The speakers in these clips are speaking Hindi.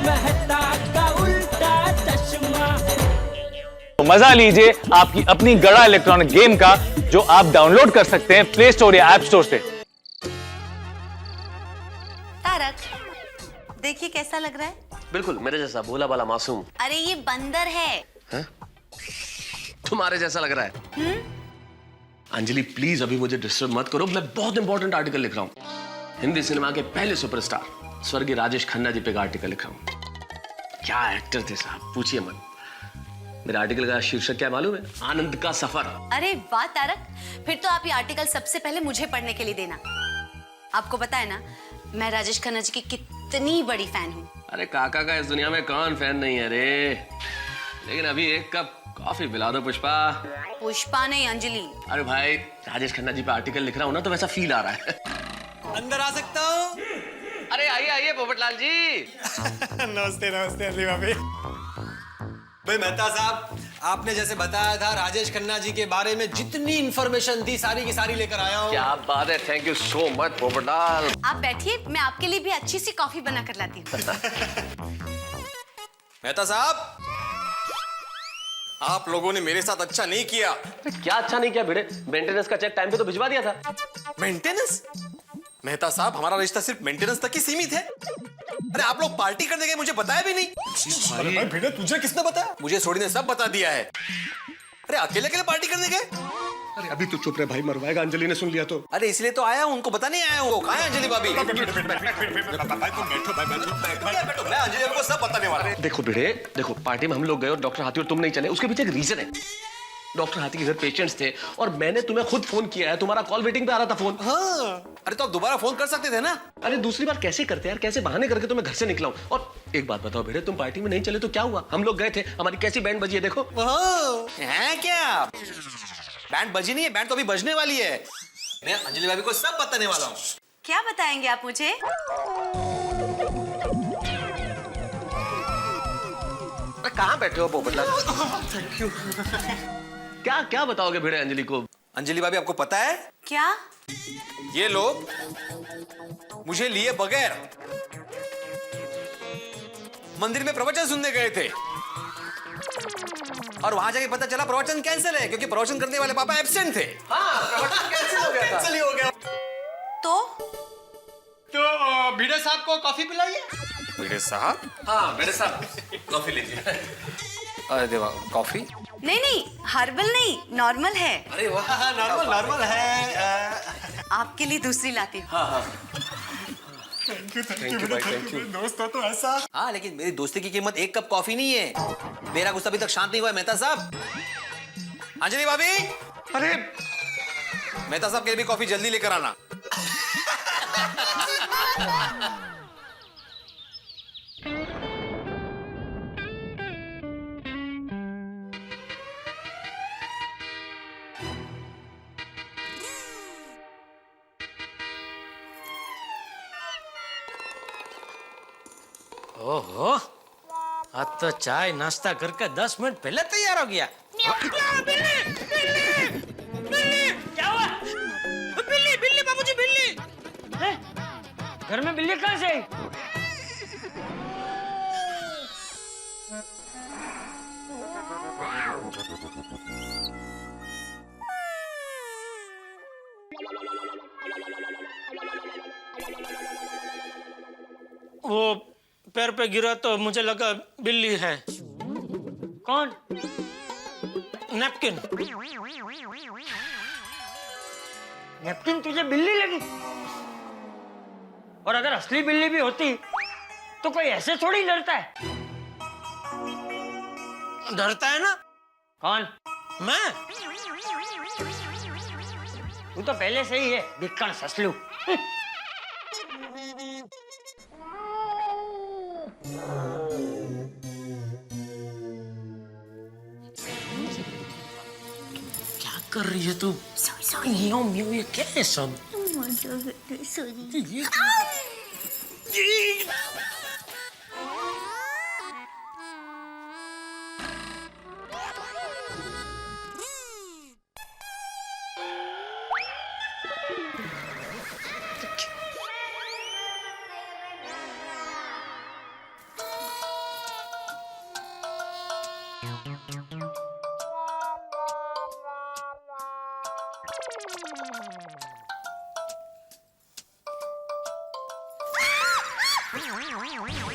मेहता का उल्टा चश्मा। तो मजा लीजिए आपकी अपनी गड़ा इलेक्ट्रॉनिक गेम का, जो आप डाउनलोड कर सकते हैं प्ले स्टोर या ऐप स्टोर से। तारक, देखिए कैसा लग रहा है? बिल्कुल मेरे जैसा भोला भाला मासूम। अरे ये बंदर है। तुम्हारे जैसा लग रहा है। अंजलि प्लीज अभी मुझे डिस्टर्ब मत करो, मैं बहुत इंपॉर्टेंट आर्टिकल लिख रहा हूँ। हिंदी सिनेमा के पहले सुपरस्टार स्वर्गीय राजेश खन्ना जी पे का आर्टिकल लिख रहा हूँ। क्या एक्टर थे साहब, पूछिए मत। मेरे आर्टिकल का शीर्षक क्या मालूम है? आनंद का सफर। अरे वाह तारक, फिर तो आप ये आर्टिकल सबसे पहले मुझे पढ़ने के लिए देना। आपको पता है ना, मैं राजेश खन्ना जी की कितनी बड़ी फैन हूँ। अरे काका का इस दुनिया में कौन फैन नहीं है रे। लेकिन अभी एक कप कॉफी पिला दो पुष्पा। पुष्पा नहीं, अंजलि। अरे भाई राजेश खन्ना जी पे आर्टिकल लिख रहा हूँ ना, तो वैसा फील आ रहा है। अंदर आ सकता हूँ? अरे आइए आइए पोपटलाल जी। नमस्ते नमस्ते अली भाभी। भाई मेहता साहब, आपने जैसे बताया था राजेश खन्ना जी के बारे में जितनी इंफॉर्मेशन थी सारी की सारी लेकर आया हूँ। क्या बात है, thank you so much Popatlal. आप बैठिए, मैं आपके लिए भी अच्छी सी कॉफी बना कर लाती हूँ। मेहता साहब, आप लोगों ने मेरे साथ अच्छा नहीं किया। क्या अच्छा नहीं किया भिड़े, मेंटेनेंस का चेक टाइम पे तो भिजवा दिया था। मेंटेनेंस? मेहता साहब, हमारा रिश्ता सिर्फ मेंटेनेंस तक ही सीमित है। अरे आप लोग पार्टी करने गए, मुझे बताया भी नहीं। अरे भाई भिड़े, तुझे किसने बताया? मुझे सोडी ने सब बता दिया है। अरे अकेले अकेले पार्टी करने गए? अरे अभी तो चुप रहे भाई, मरवाएगा अंजलि ने सुन लिया तो। अरे इसलिए तो आया हूँ, उनको बता नहीं आया हूँ। कहाँ है अंजलि भाभी? मैं अंजलि को सब बताने वाला हूँ। देखो भिड़े, देखो पार्टी में हम लोग गए और डॉक्टर हाथी और तुम नहीं चले, उसके पीछे एक रीजन है। डॉक्टर हाथी के घर पेशेंट्स थे और मैंने तुम्हें खुद फोन किया है, तुम्हारा कॉल वेटिंग पे आ रहा था फोन। हाँ, अरे तो आप दोबारा फोन कर सकते थे ना। अरे दूसरी बार कैसे करते यार, कैसे बहाने करके तो मैं घर से निकला हूँ। और एक बात बताओ भिड़े, तुम पार्टी में नहीं चले तो क्या हुआ? हम लोग गए थे, हमारी कैसी बैंड बजी है देखो। है क्या? बैंड बजी नहीं है, बैंड तो अभी बजने वाली है। मैं अंजलि भाभी को सब बताने वाला हूँ। क्या बताएंगे आप मुझे? कहाँ बैठे हो पोपटलाल? Thank you. क्या क्या बताओगे भिड़े अंजलि को? अंजलि भाभी, आपको पता है क्या? ये लोग मुझे लिए बगैर मंदिर में प्रवचन सुनने गए थे और वहां जाके पता चला प्रवचन कैंसिल है, क्योंकि प्रवचन करने वाले पापा एब्सेंट थे। हाँ, प्रवचन कैंसिल हो गया था। कैंसिल ही हो गया। तो भिड़े साहब को कॉफी पिलाइए। भिड़े साहब? हाँ भिड़े साहब, कॉफी लीजिए। अरे देवा, कॉफी? नहीं नहीं, हर्बल नहीं, नॉर्मल है। अरे वाह, नॉर्मल नॉर्मल है। आपके लिए दूसरी लाती हूँ। थैंक यू भाई, थैंक यू। दोस्त हो तो ऐसा। हाँ, लेकिन मेरी दोस्ती की कीमत एक कप कॉफी नहीं है। मेरा गुस्सा अभी तक शांत नहीं हुआ है मेहता साहब। अंजलि भाभी, अरे मेहता साहब के लिए भी कॉफी जल्दी लेकर आना। ओहो, आज तो चाय नाश्ता करके 10 मिनट पहले तैयार हो गया। क्या हुआ? बिल्ली बिल्ली बाबूजी, बिल्ली है? घर में बिल्ली कहाँ से आई? वो पैर पे गिरा तो मुझे लगा बिल्ली है। कौन? नैपकिन। नैपकिन तुझे बिल्ली लगी? और अगर असली बिल्ली भी होती तो कोई ऐसे थोड़ी डरता है। डरता है ना? कौन? मैं? तू तो पहले से ही है बिक्कड़ ससलू। क्या कर रही है तू? म्याऊ म्याऊ, ये क्या है सब?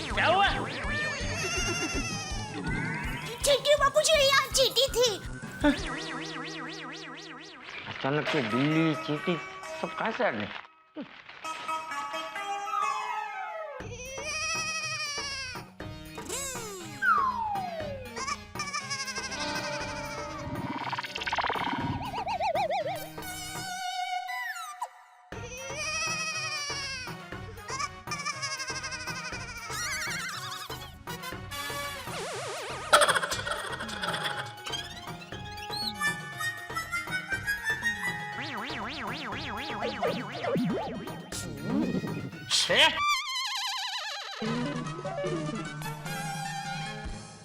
क्या हुआ? चीटी बापूजी, यहाँ चीटी थी। अचानक से बिल्ली चींटी सब कहाँ से आ गए?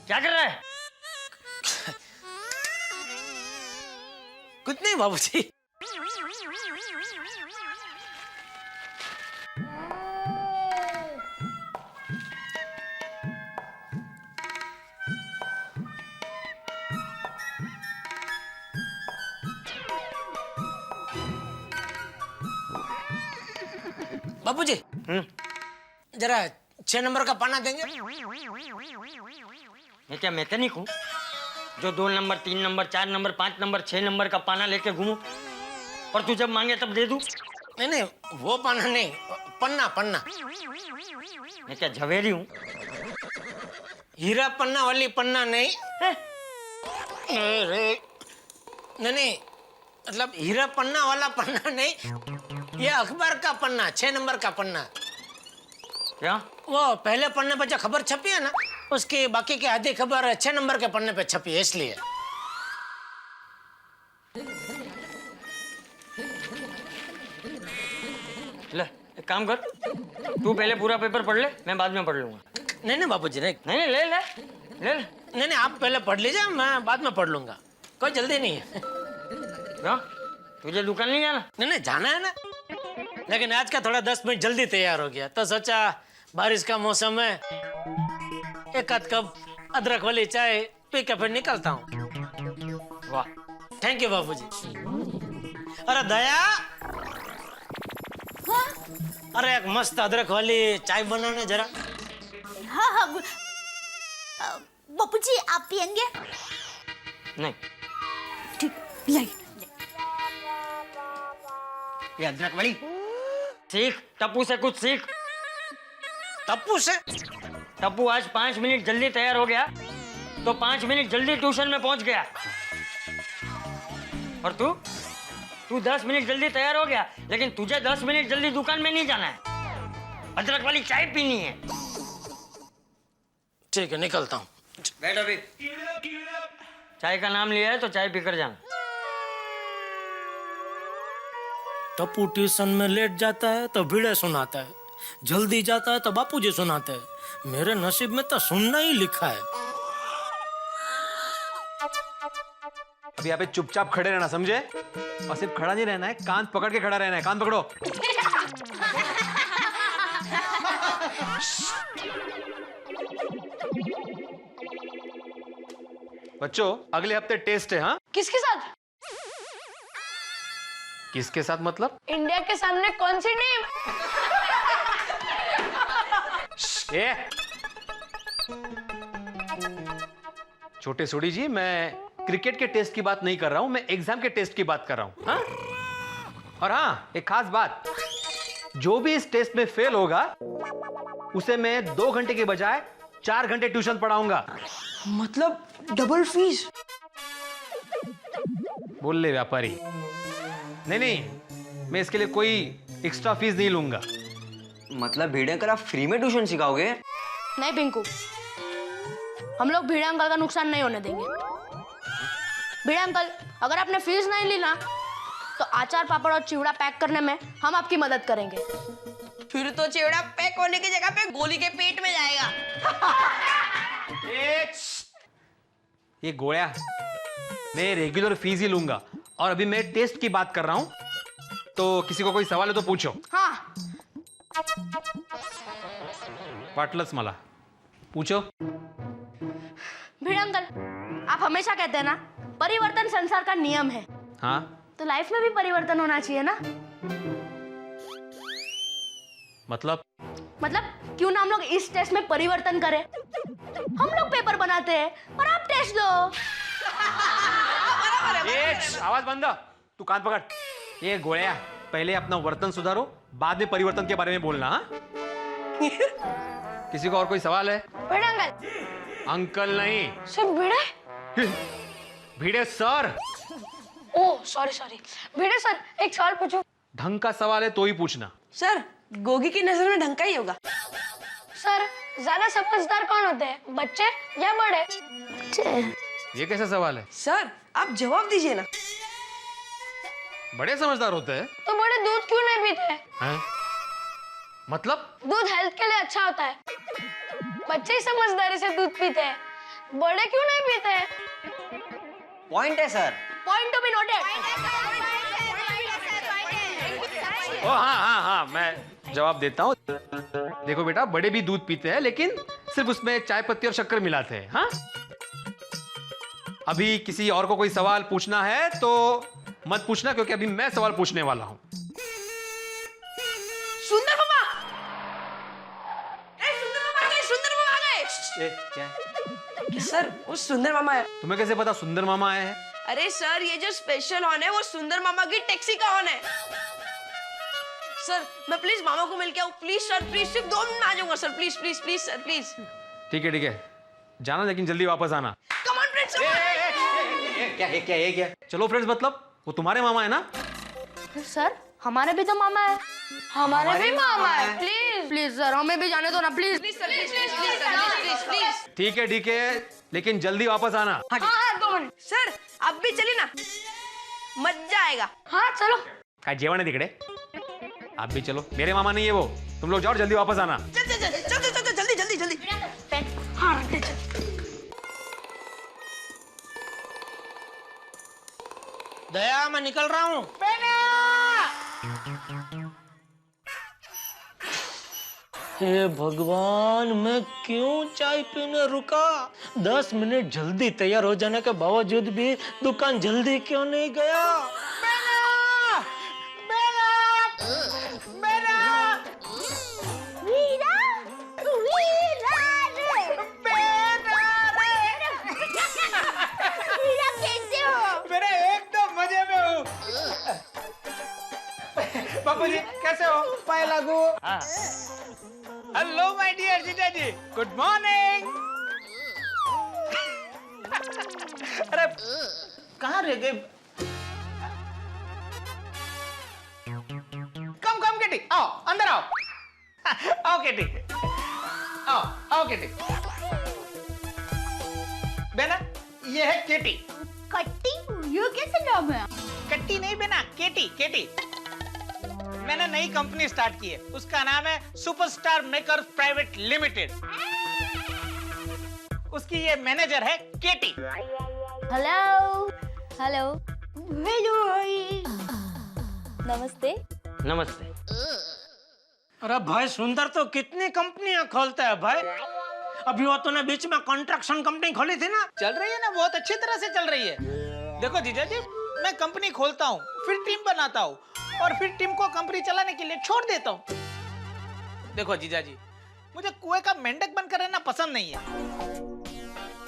क्या कर रहा है? कुछ नहीं बाबूजी। बाबूजी, जरा 6 नंबर का पाना देंगे? मैं क्या मैकेनिक हूँ जो 2 number 3 number 4 number 5 number 6 number का पाना लेके घूमूं और तू जब मांगे तब दे दूं? नहीं नहीं, वो पाना नहीं, पन्ना पन्ना। मैं क्या झवेरी हूँ? हीरा पन्ना वाली पन्ना नहीं। अरे नहीं, मतलब हीरा पन्ना वाला पन्ना नहीं, ये अखबार का पन्ना, 6 नंबर का पन्ना। क्या? वो पहले पन्ने पर जो खबर छपी है ना, उसकी बाकी की आधी खबर 6 नंबर के पन्ने पे छपी है, इसलिए। ले एक काम कर, तू पहले पूरा पेपर पढ़ ले, मैं बाद में पढ़ लूंगा। नहीं नहीं बाबूजी, नहीं नहीं ले ले ले ले। नहीं, आप पहले पढ़ लीजिए, मैं बाद में पढ़ लूंगा, कोई जल्दी नहीं है। क्या? तुझे दुकान नहीं जाना? नहीं जाना है ना, लेकिन आज का थोड़ा 10 मिनट जल्दी तैयार हो गया, तो सोचा बारिश का मौसम है, एक आध कप अदरक वाली चाय पी के फिर निकलता हूँ। वाह, थैंक यू बाबूजी। अरे दया, हाँ अरे एक मस्त अदरक वाली चाय बनाना जरा। हाँ हाँ बापूजी, आप पियेंगे? नहीं। ठीक, लाई। ये अदरक वाली सीख, टप्पू से कुछ सीख। टप्पू से? टप्पू आज 5 मिनट जल्दी तैयार हो गया तो 5 मिनट जल्दी ट्यूशन में पहुंच गया, और तू 10 मिनट जल्दी तैयार हो गया, लेकिन तुझे 10 मिनट जल्दी दुकान में नहीं जाना है, अदरक वाली चाय पीनी है। ठीक है, निकलता हूँ। बैठ अभी। चाय का नाम लिया है तो चाय पीकर जाना। टप्पू ट्यूशन में लेट जाता है तो भिड़े सुनाता है, जल्दी जाता है तो बापूजी सुनाते हैं। मेरे नसीब में तो सुनना ही लिखा है। अब यहाँ पे चुपचाप खड़े रहना, समझे? और सिर्फ खड़ा नहीं रहना है, कान पकड़ के खड़ा रहना है। कान पकड़ो। बच्चों, अगले हफ्ते टेस्ट है। हाँ, किसके साथ? किसके साथ मतलब? इंडिया के सामने कौन सी टीम? ए छोटे सोडी जी, मैं क्रिकेट के टेस्ट की बात नहीं कर रहा हूं, मैं एग्जाम के टेस्ट की बात कर रहा हूं। हाँ? और हाँ, एक खास बात, जो भी इस टेस्ट में फेल होगा उसे मैं 2 घंटे के बजाय 4 घंटे ट्यूशन पढ़ाऊंगा। मतलब डबल फीस? बोल ले व्यापारी। नहीं, मैं इसके लिए कोई एक्स्ट्रा फीस नहीं लूंगा। मतलब भिड़े अंकल, आप फ्री में ट्यूशन सिखाओगे? नहीं पिंकू, हम लोग भिड़े अंकल का नुकसान नहीं होने देंगे। भिड़े अंकल, अगर आपने फीस नहीं ली ना तो अचार पापड़ और चिवड़ा पैक करने में हम आपकी मदद करेंगे। फिर तो चिवड़ा पैक होने की जगह पे गोली के पेट में जाएगा। ये गोया, मैं रेगुलर फीस ही लूंगा, और अभी मैं टेस्ट की बात कर रहा हूं, तो किसी को कोई सवाल है तो पूछो। हाँ, वाटलंच मला, पूछो। भिड़े अंकल, आप हमेशा कहते हैं ना परिवर्तन संसार का नियम है। हाँ, तो लाइफ में भी परिवर्तन होना चाहिए ना। मतलब क्यों ना हम लोग इस टेस्ट में परिवर्तन करें। हम लोग पेपर बनाते हैं और आप टेस्ट दो। आवाज बंद। तू कान पकड़। ये गोया, पहले अपना वर्तन सुधारो, बाद में परिवर्तन के बारे में बोलना। हाँ? किसी को और कोई सवाल है? भिड़े अंकल। अंकल नहीं, sir Bhide. Bhide sir. Oh sorry. Bhide sir, एक सवाल पूछूं? ढंग का सवाल है तो ही पूछना। सर गोगी की नजर में ढंग का ही होगा। सर ज्यादा समझदार कौन होते हैं, बच्चे या बड़े? ये कैसा सवाल है? सर आप जवाब दीजिए ना। बड़े समझदार होते हैं। तो बड़े दूध क्यों नहीं पीते हैं? हैं? मतलब? दूध हेल्थ के लिए अच्छा होता है। बच्चे ही समझदारी से दूध पीते हैं, बड़े क्यों नहीं पीते हैं? पॉइंट है sir. Point to be noted. ओ हाँ, मैं जवाब देता हूँ। देखो बेटा, बड़े भी दूध पीते हैं, लेकिन सिर्फ उसमें चाय पत्ती और शक्कर मिलाते हैं। हाँ? अभी किसी और को कोई सवाल पूछना है तो मत पूछना, क्योंकि अभी मैं सवाल पूछने वाला हूँ। सुंदर मामा, सुंदर मामा आ गए। क्या? सर वो सुंदर मामा है। तुम्हें कैसे पता सुंदर मामा आए हैं? अरे सर ये जो स्पेशल हॉर्न है वो सुंदर मामा की टैक्सी का हॉर्न है। सर मैं प्लीज मामा को मिल के आऊँ, प्लीज सर, प्लीज सिर्फ 2 मिनट में आ जाऊंगा sir, please please please sir please. ठीक है, जाना, लेकिन जल्दी वापस आना। कम ऑन फ्रेंड्स, क्या? चलो फ्रेंड्स, मतलब वो तुम्हारे मामा है ना? सर हमारे भी तो मामा है। हमारे भी मामा है। प्लीज सर, हमें भी जाने दो ना प्लीज। प्लीज। ठीक है, लेकिन जल्दी वापस आना। हाँ 2 मिनट। सर आप भी चलिए ना, मजा आएगा। हाँ चलो। काय जेवण है तिकडे? आप भी चलो। मेरे मामा नहीं है वो। तुम लोग जाओ, जल्दी वापस आना। जल्दी। हाँ रखते चल। दया, मैं निकल रहा हूँ। हे भगवान, मैं क्यों चाय पीने रुका? 10 मिनट जल्दी तैयार हो जाने के बावजूद भी दुकान जल्दी क्यों नहीं गया? बापू जी कैसे हो? पाए लागू। हेलो माय डियर जीजा जी, गुड मॉर्निंग। अरे कहाँ रह गए? कम केटी, आओ अंदर आओ। आओ केटी, आओ केटी। बेना, ये है केटी। कट्टी, ये कैसे नाम है? कट्टी नहीं बेना, केटी। मैंने नई कंपनी स्टार्ट की है, उसका नाम है सुपरस्टार मेकर्स प्राइवेट लिमिटेड। उसकी ये मैनेजर है केटी। हेलो। नमस्ते। अरे भाई सुंदर तो कितनी कंपनियां खोलता है भाई। अभी वो तूने बीच में कंस्ट्रक्शन कंपनी खोली थी ना? चल रही है ना, बहुत अच्छी तरह से चल रही है। देखो जीजा जी, मैं कंपनी खोलता हूँ, फिर टीम बनाता हूँ, और फिर टीम को कंपनी चलाने के लिए छोड़ देता हूँ। देखो जीजा जी, मुझे कुएं का मेंढक बनकर रहना पसंद नहीं है।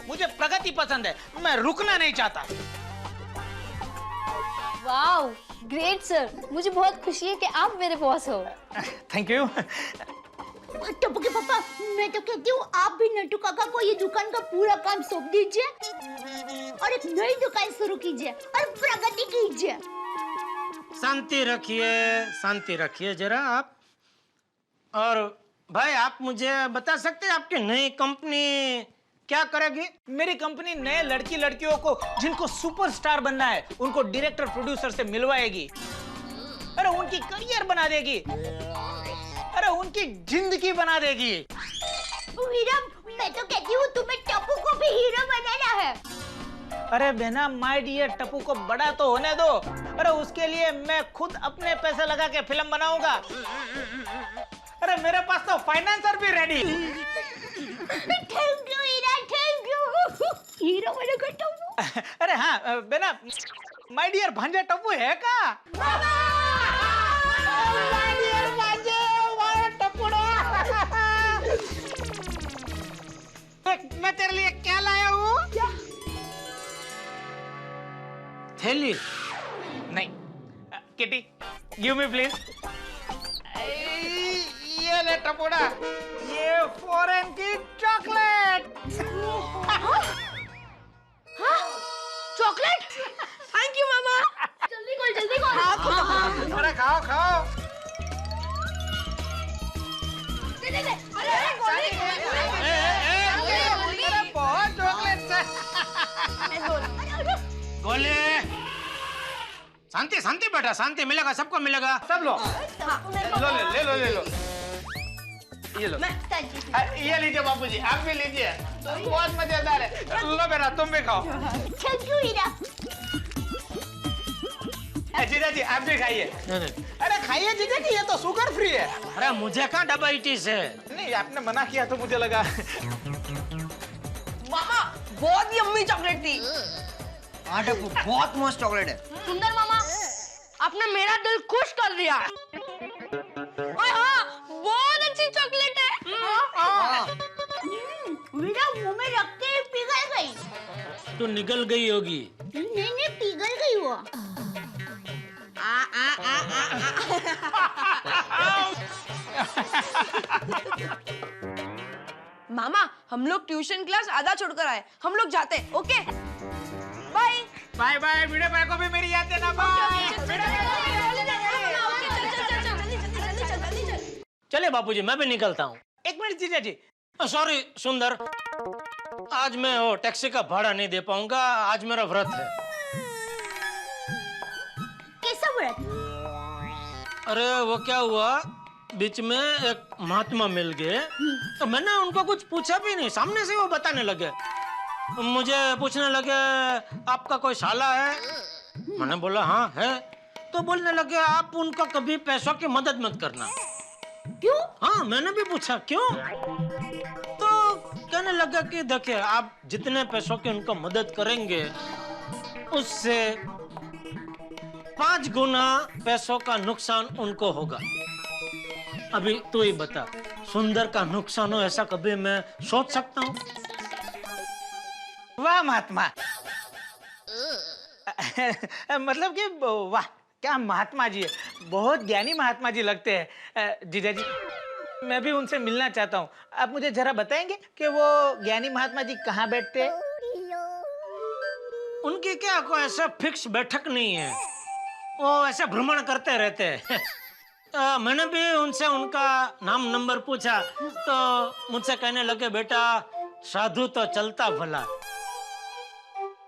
मुझे प्रगति पसंद है, मैं रुकना नहीं चाहता। वाओ, ग्रेट सर, मुझे बहुत खुशी है कि आप मेरे बॉस हो। Thank you. टप्पू के पापा, मैं तो कहती हूँ आप भी नट्टू काका को ये दुकान का पूरा काम सौंप दीजिए और एक नई दुकान शुरू कीजिए और प्रगति कीजिए। शांति रखिए जरा आप। और भाई आप मुझे बता सकते हैं आपकी नई कंपनी क्या करेगी? मेरी कंपनी नए लड़कियों को जिनको सुपरस्टार बनना है, उनको डायरेक्टर प्रोड्यूसर से मिलवाएगी। अरे उनकी करियर बना देगी, अरे उनकी जिंदगी बना देगी। हीरो, मैं तो कहती हूँ तुम्हें टप्पू को भी हीरो बनाना है। अरे बहना, माय डियर, टप्पू को बड़ा तो होने दो। अरे उसके लिए मैं खुद अपने पैसे लगा के फिल्म बनाऊंगा। अरे मेरे पास तो फाइनेंसर भी ready. Thank you Hira, thank you. बेना माय डियर भांजा टप्पू है का? मैं तेरे लिए क्या लाया हूँ? थैली? नहीं। Kitty, give me please. ये ले टपोड़ा, ये फॉरेन की चॉकलेट। चॉकलेट? थैंक यू मामा। जल्दी खोल, जल्दी खोल। अरे खाओ खाओ। दे दे दे। अरे गोली। अरे बहुत चॉकलेट है। गोले। शांति शांति बेटा, शांति, मिलेगा, सबको मिलेगा, सब लो। ले लो। ये लो। ये लीजिए बापूजी, आप भी लीजिए, बहुत मजेदार है। लो बेटा, तुम भी खाओ। थैंक यू हीरा। जीजा जी आप भी खाइए। अरे खाइए जीजा जी, ये तो शुगर फ्री है। अरे मुझे कहाँ डायबिटीज है? नहीं, आपने मना किया तो मुझे लगा। मामा बहुत यम्मी चॉकलेट थी। हाँ टप्पू, बहुत मस्त चॉकलेट है। सुंदर मामा, आपने मेरा दिल खुश कर दिया। ओए हाँ, बहुत अच्छी चॉकलेट है। हीरा मुंह में रखते ही पिघल गई। तो निकल गई होगी। नहीं पिघल गई वो। मामा हम लोग ट्यूशन क्लास आधा छोड़कर आए, हम लोग जाते हैं। Okay bye. Bye bye, video भाई को भी मेरी याद देना। बाय। चलिए बापूजी, मैं भी निकलता हूँ। एक मिनट जीजा जी। सॉरी सुंदर, आज मैं वो टैक्सी का भाड़ा नहीं दे पाऊंगा, आज मेरा व्रत है। कैसा व्रत? अरे वो क्या हुआ, बीच में एक महात्मा मिल गए, तो मैंने उनको कुछ पूछा भी नहीं, सामने से वो बताने लगे। मुझे पूछने लगे आपका कोई साला है? मैंने बोला हाँ है। तो बोलने लगे आप उनका कभी पैसों की मदद मत करना। क्यों? हाँ, मैंने भी पूछा क्यों, तो कहने लगा कि देखिए आप जितने पैसों की उनको मदद करेंगे उससे 5 गुना पैसों का नुकसान उनको होगा। अभी तू ही बता, सुंदर का नुकसान हो ऐसा कभी मैं सोच सकता हूँ? वाह महात्मा। मतलब कि वाह, क्या महात्मा जी है, बहुत ज्ञानी महात्मा जी लगते हैं। जीजा जी मैं भी उनसे मिलना चाहता हूँ, आप मुझे जरा बताएंगे कि वो ज्ञानी महात्मा जी कहाँ बैठते हैं? उनकी क्या कोई ऐसा फिक्स बैठक नहीं है, वो ऐसे भ्रमण करते रहते हैं। मैंने भी उनसे उनका नाम नंबर पूछा तो मुझसे कहने लगे बेटा साधु तो चलता भला,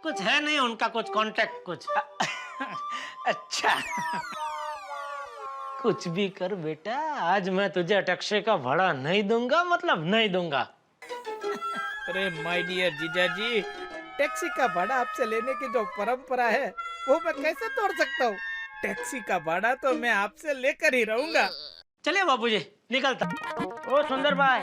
कुछ है नहीं उनका कुछ कांटेक्ट कुछ। अच्छा कुछ भी कर बेटा, आज मैं तुझे टैक्सी का भाड़ा नहीं दूंगा, मतलब नहीं दूंगा। अरे माय डियर जीजा जी, टैक्सी का भाड़ा आपसे लेने की जो परंपरा है वो मैं कैसे तोड़ सकता हूँ? टैक्सी का भाड़ा तो मैं आपसे लेकर ही रहूंगा। चलिए बापूजी, निकलता। ओ सुंदर भाई,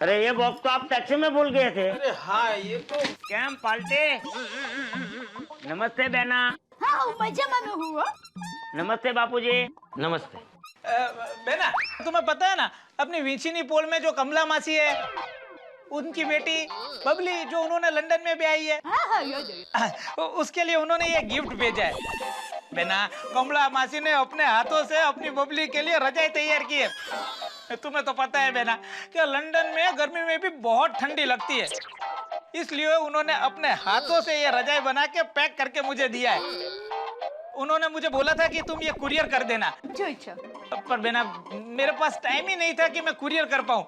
अरे ये बॉक्स तो आप टैक्सी में भूल गए थे। अरे हाँ, ये तो कैम पाल्टे। नमस्ते बहना। हाँ मजा में हुआ। नमस्ते बापूजी। नमस्ते। बेना, तुम्हें पता है ना अपनी विंचिनी पोल में जो कमला मासी है, उनकी बेटी बबली जो उन्होंने लंदन में भी आई है, उसके लिए उन्होंने ये गिफ्ट भेजा है। बेना, कमला मासी ने अपने हाथों से अपनी बबली के लिए रजाई तैयार की है। तुम्हें तो पता है बेना कि लंदन में गर्मी में भी बहुत ठंडी लगती है, इसलिए उन्होंने अपने हाथों से ये रजाई बना के पैक करके मुझे दिया है। उन्होंने मुझे बोला था कि तुम ये कुरियर कर देना, पर बेना मेरे पास टाइम ही नहीं था कि मैं कुरियर कर पाऊं।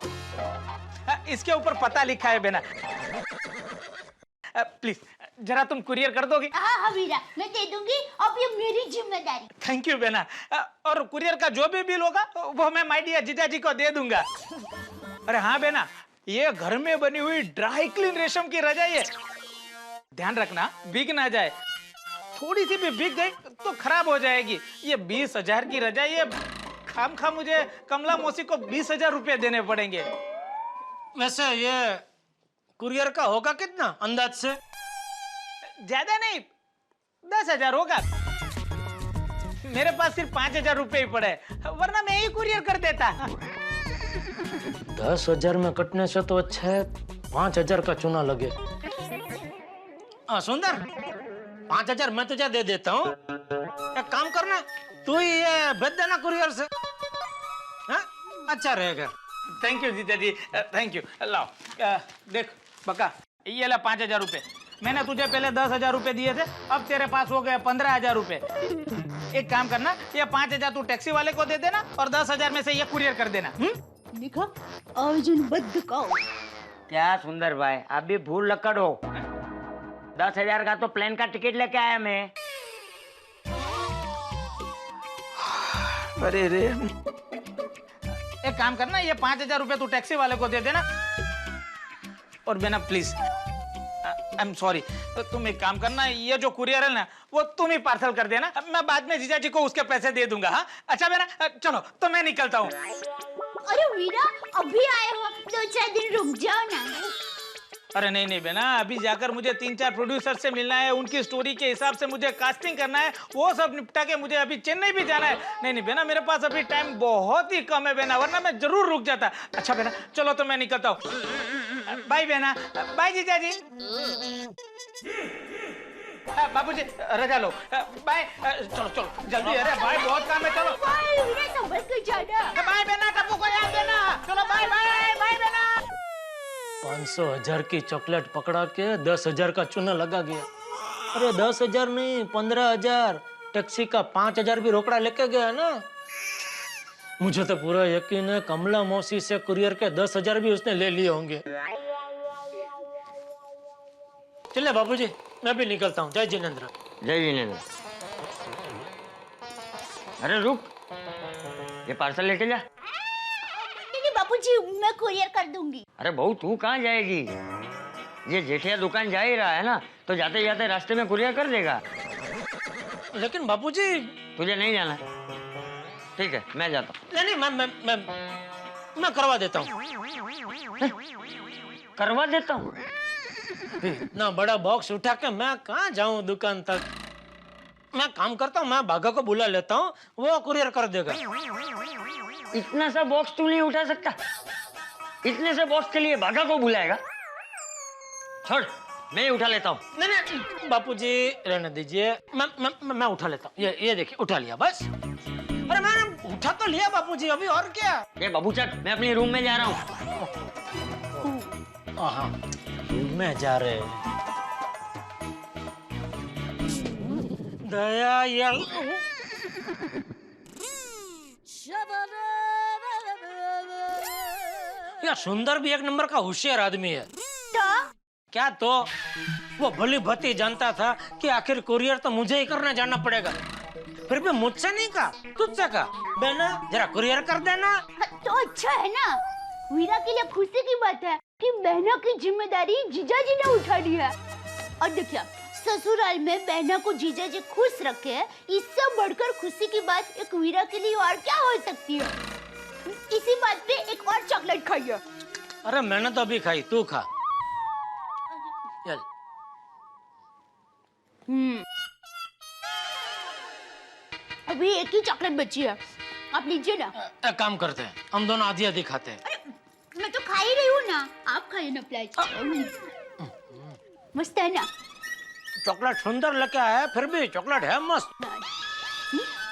इसके ऊपर पता लिखा है बेना, प्लीज जरा तुम कुरियर कर दोगी? हाँ वीरा, मैं दे दूंगी, अब ये मेरी जिम्मेदारी। थैंक यू बेना, और कुरियर का जो भी बिल होगा वो मैं माय डियर जीजा जी को दे दूंगा। अरे हाँ बेना, ये घर में बनी हुई ड्राई क्लीन रेशम की रजाई है, ध्यान रखना भीग ना जाए, थोड़ी सी भी भीग गई तो खराब हो जाएगी। ये 20,000 की रजाई है, खामखा मुझे कमला मौसी को 20,000 रुपए देने पड़ेंगे। वैसे ये कुरियर का होगा कितना अंदाज से? ज्यादा नहीं, 10,000 होगा। मेरे पास सिर्फ 5,000 रुपए ही पड़े, वरना मैं ही कुरियर कर देता। 10,000 में कटने से तो अच्छा है 5,000 का चूना लगे। सुंदर, 5,000 मैं तुझे दे देता हूँ। एक काम करना, तू ही ये भेज देना कुरियर से। हाँ, अच्छा रहेगा। थैंक यू जीजा जी, थैंक यू। लाओ, देख बका, ये ला 5,000 रुपए। मैंने तुझे पहले 10,000 रुपए दिए थे, अब तेरे पास हो गए 15,000 रुपए। एक काम करना, ये 5,000 तू टैक्सी वाले को दे देना और 10,000 में से ये कुरियर कर देना। देखा, अर्जुन बद्ध का। क्या सुंदर भाई, आप भी भूल लक्कड़ हो। 10,000 का तो प्लेन का टिकट लेके आया मैं। अरे रे, एक काम करना, ये 5,000 रुपए तू टैक्सी वाले को दे देना। और बेना प्लीज, आई एम सॉरी, तुम एक काम करना, ये जो कुरियर है ना, वो तुम ही पार्सल कर देना। मैं बाद में जीजा जी को उसके पैसे दे दूंगा। हाँ, अच्छा बेना, चलो तो मैं निकलता हूँ। अरे वीरा, अभी आए हो, 2-4 दिन रुक जाओ ना। अरे नहीं नहीं बेना, अभी जाकर मुझे 3-4 प्रोड्यूसर से मिलना है, उनकी स्टोरी के हिसाब से मुझे कास्टिंग करना है, वो सब निपटा के मुझे अभी चेन्नई भी जाना है। नहीं नहीं बेना, मेरे पास अभी टाइम बहुत ही कम है बेना, वरना मैं जरूर रुक जाता। अच्छा बेना, चलो तो मैं निकलता हूँ। बाय बेना, बाय जीजा जी। बाबूजी रजा लो, बाय। चलो चलो जल्दी, अरे बाय, बहुत काम है, चलो। बाय वीरा, संभल के जाना। बाय बेना, टप्पू को याद देना। चलो बाय बाय, बाय बेना। 500,000 की चॉकलेट पकड़ा के 10,000 का चूना लगा गया। अरे 10,000 नहीं, 15,000। टैक्सी का 5,000 भी रोकड़ा लेके गया ना। मुझे तो पूरा यकीन है कमला मौसी से कुरियर के 10,000 भी उसने ले लिए होंगे। चले बाबूजी, मैं भी निकलता हूँ। जय जिनेंद्र। जय जिनेंद्र। अरे रुक, ये पार्सल लेके जा। नहीं बापूजी, मैं कुरियर कर दूंगी। अरे बहू, तू कहाँ जाएगी? ये जेठिया दुकान जा ही रहा है ना, तो जाते जाते रास्ते में कुरियर कर देगा। लेकिन बापूजी, तुझे नहीं जाना? ठीक है, मैं जाता हूँ। नहीं, मैं करवा देता हूँ। करवा देता हूँ? इतना बड़ा बॉक्स उठा के मैं कहाँ जाऊँ दुकान तक? मैं काम करता हूँ, मैं भागा को बुला लेता हूँ, वो कुरियर कर देगा। इतना सा बॉक्स तू नहीं उठा सकता? इतने से बॉक्स के लिए भागा को बुलाएगा? छोड़, मैं ही उठा लेता हूँ। नहीं बापूजी, रहने दीजिए, मैं उठा लेता हूँ। ये देखिए, उठा लिया बस। अरे मैंने उठा तो लिया बापूजी, अभी और क्या? ये बाबू चल, मैं अपने रूम में जा रहा हूँ। हाँ, रूम में जा रहे हैं। दया या सुंदर भी एक नंबर का होशियार आदमी है। क्या तो वो भली भती जानता था कि आखिर कुरियर तो मुझे ही करने जाना पड़ेगा, फिर भी मुझसे नहीं कहा, तुझसे कहा, बेना जरा कुरियर कर देना। तो अच्छा है ना, वीरा के लिए खुशी की बात है कि बहना की जिम्मेदारी जीजा जी ने उठा ली है। और देखिए, ससुराल में बहना को जीजा जी खुश रखे, इससे बढ़कर खुशी की बात एक वीरा के लिए और क्या हो सकती है। इसी बात पे एक और चॉकलेट खाइए। अरे मैंने तो अभी खाई, तू खा। चल। अभी एक ही चॉकलेट बची है, आप लीजिए ना। एक काम करते हैं, हम दोनों आधी आधी खाते हैं। अरे मैं तो खा ही रही हूँ ना, आप खाइए ना प्लीज। मस्त है ना? चॉकलेट सुंदर लेके आया है, फिर भी चॉकलेट है मस्त।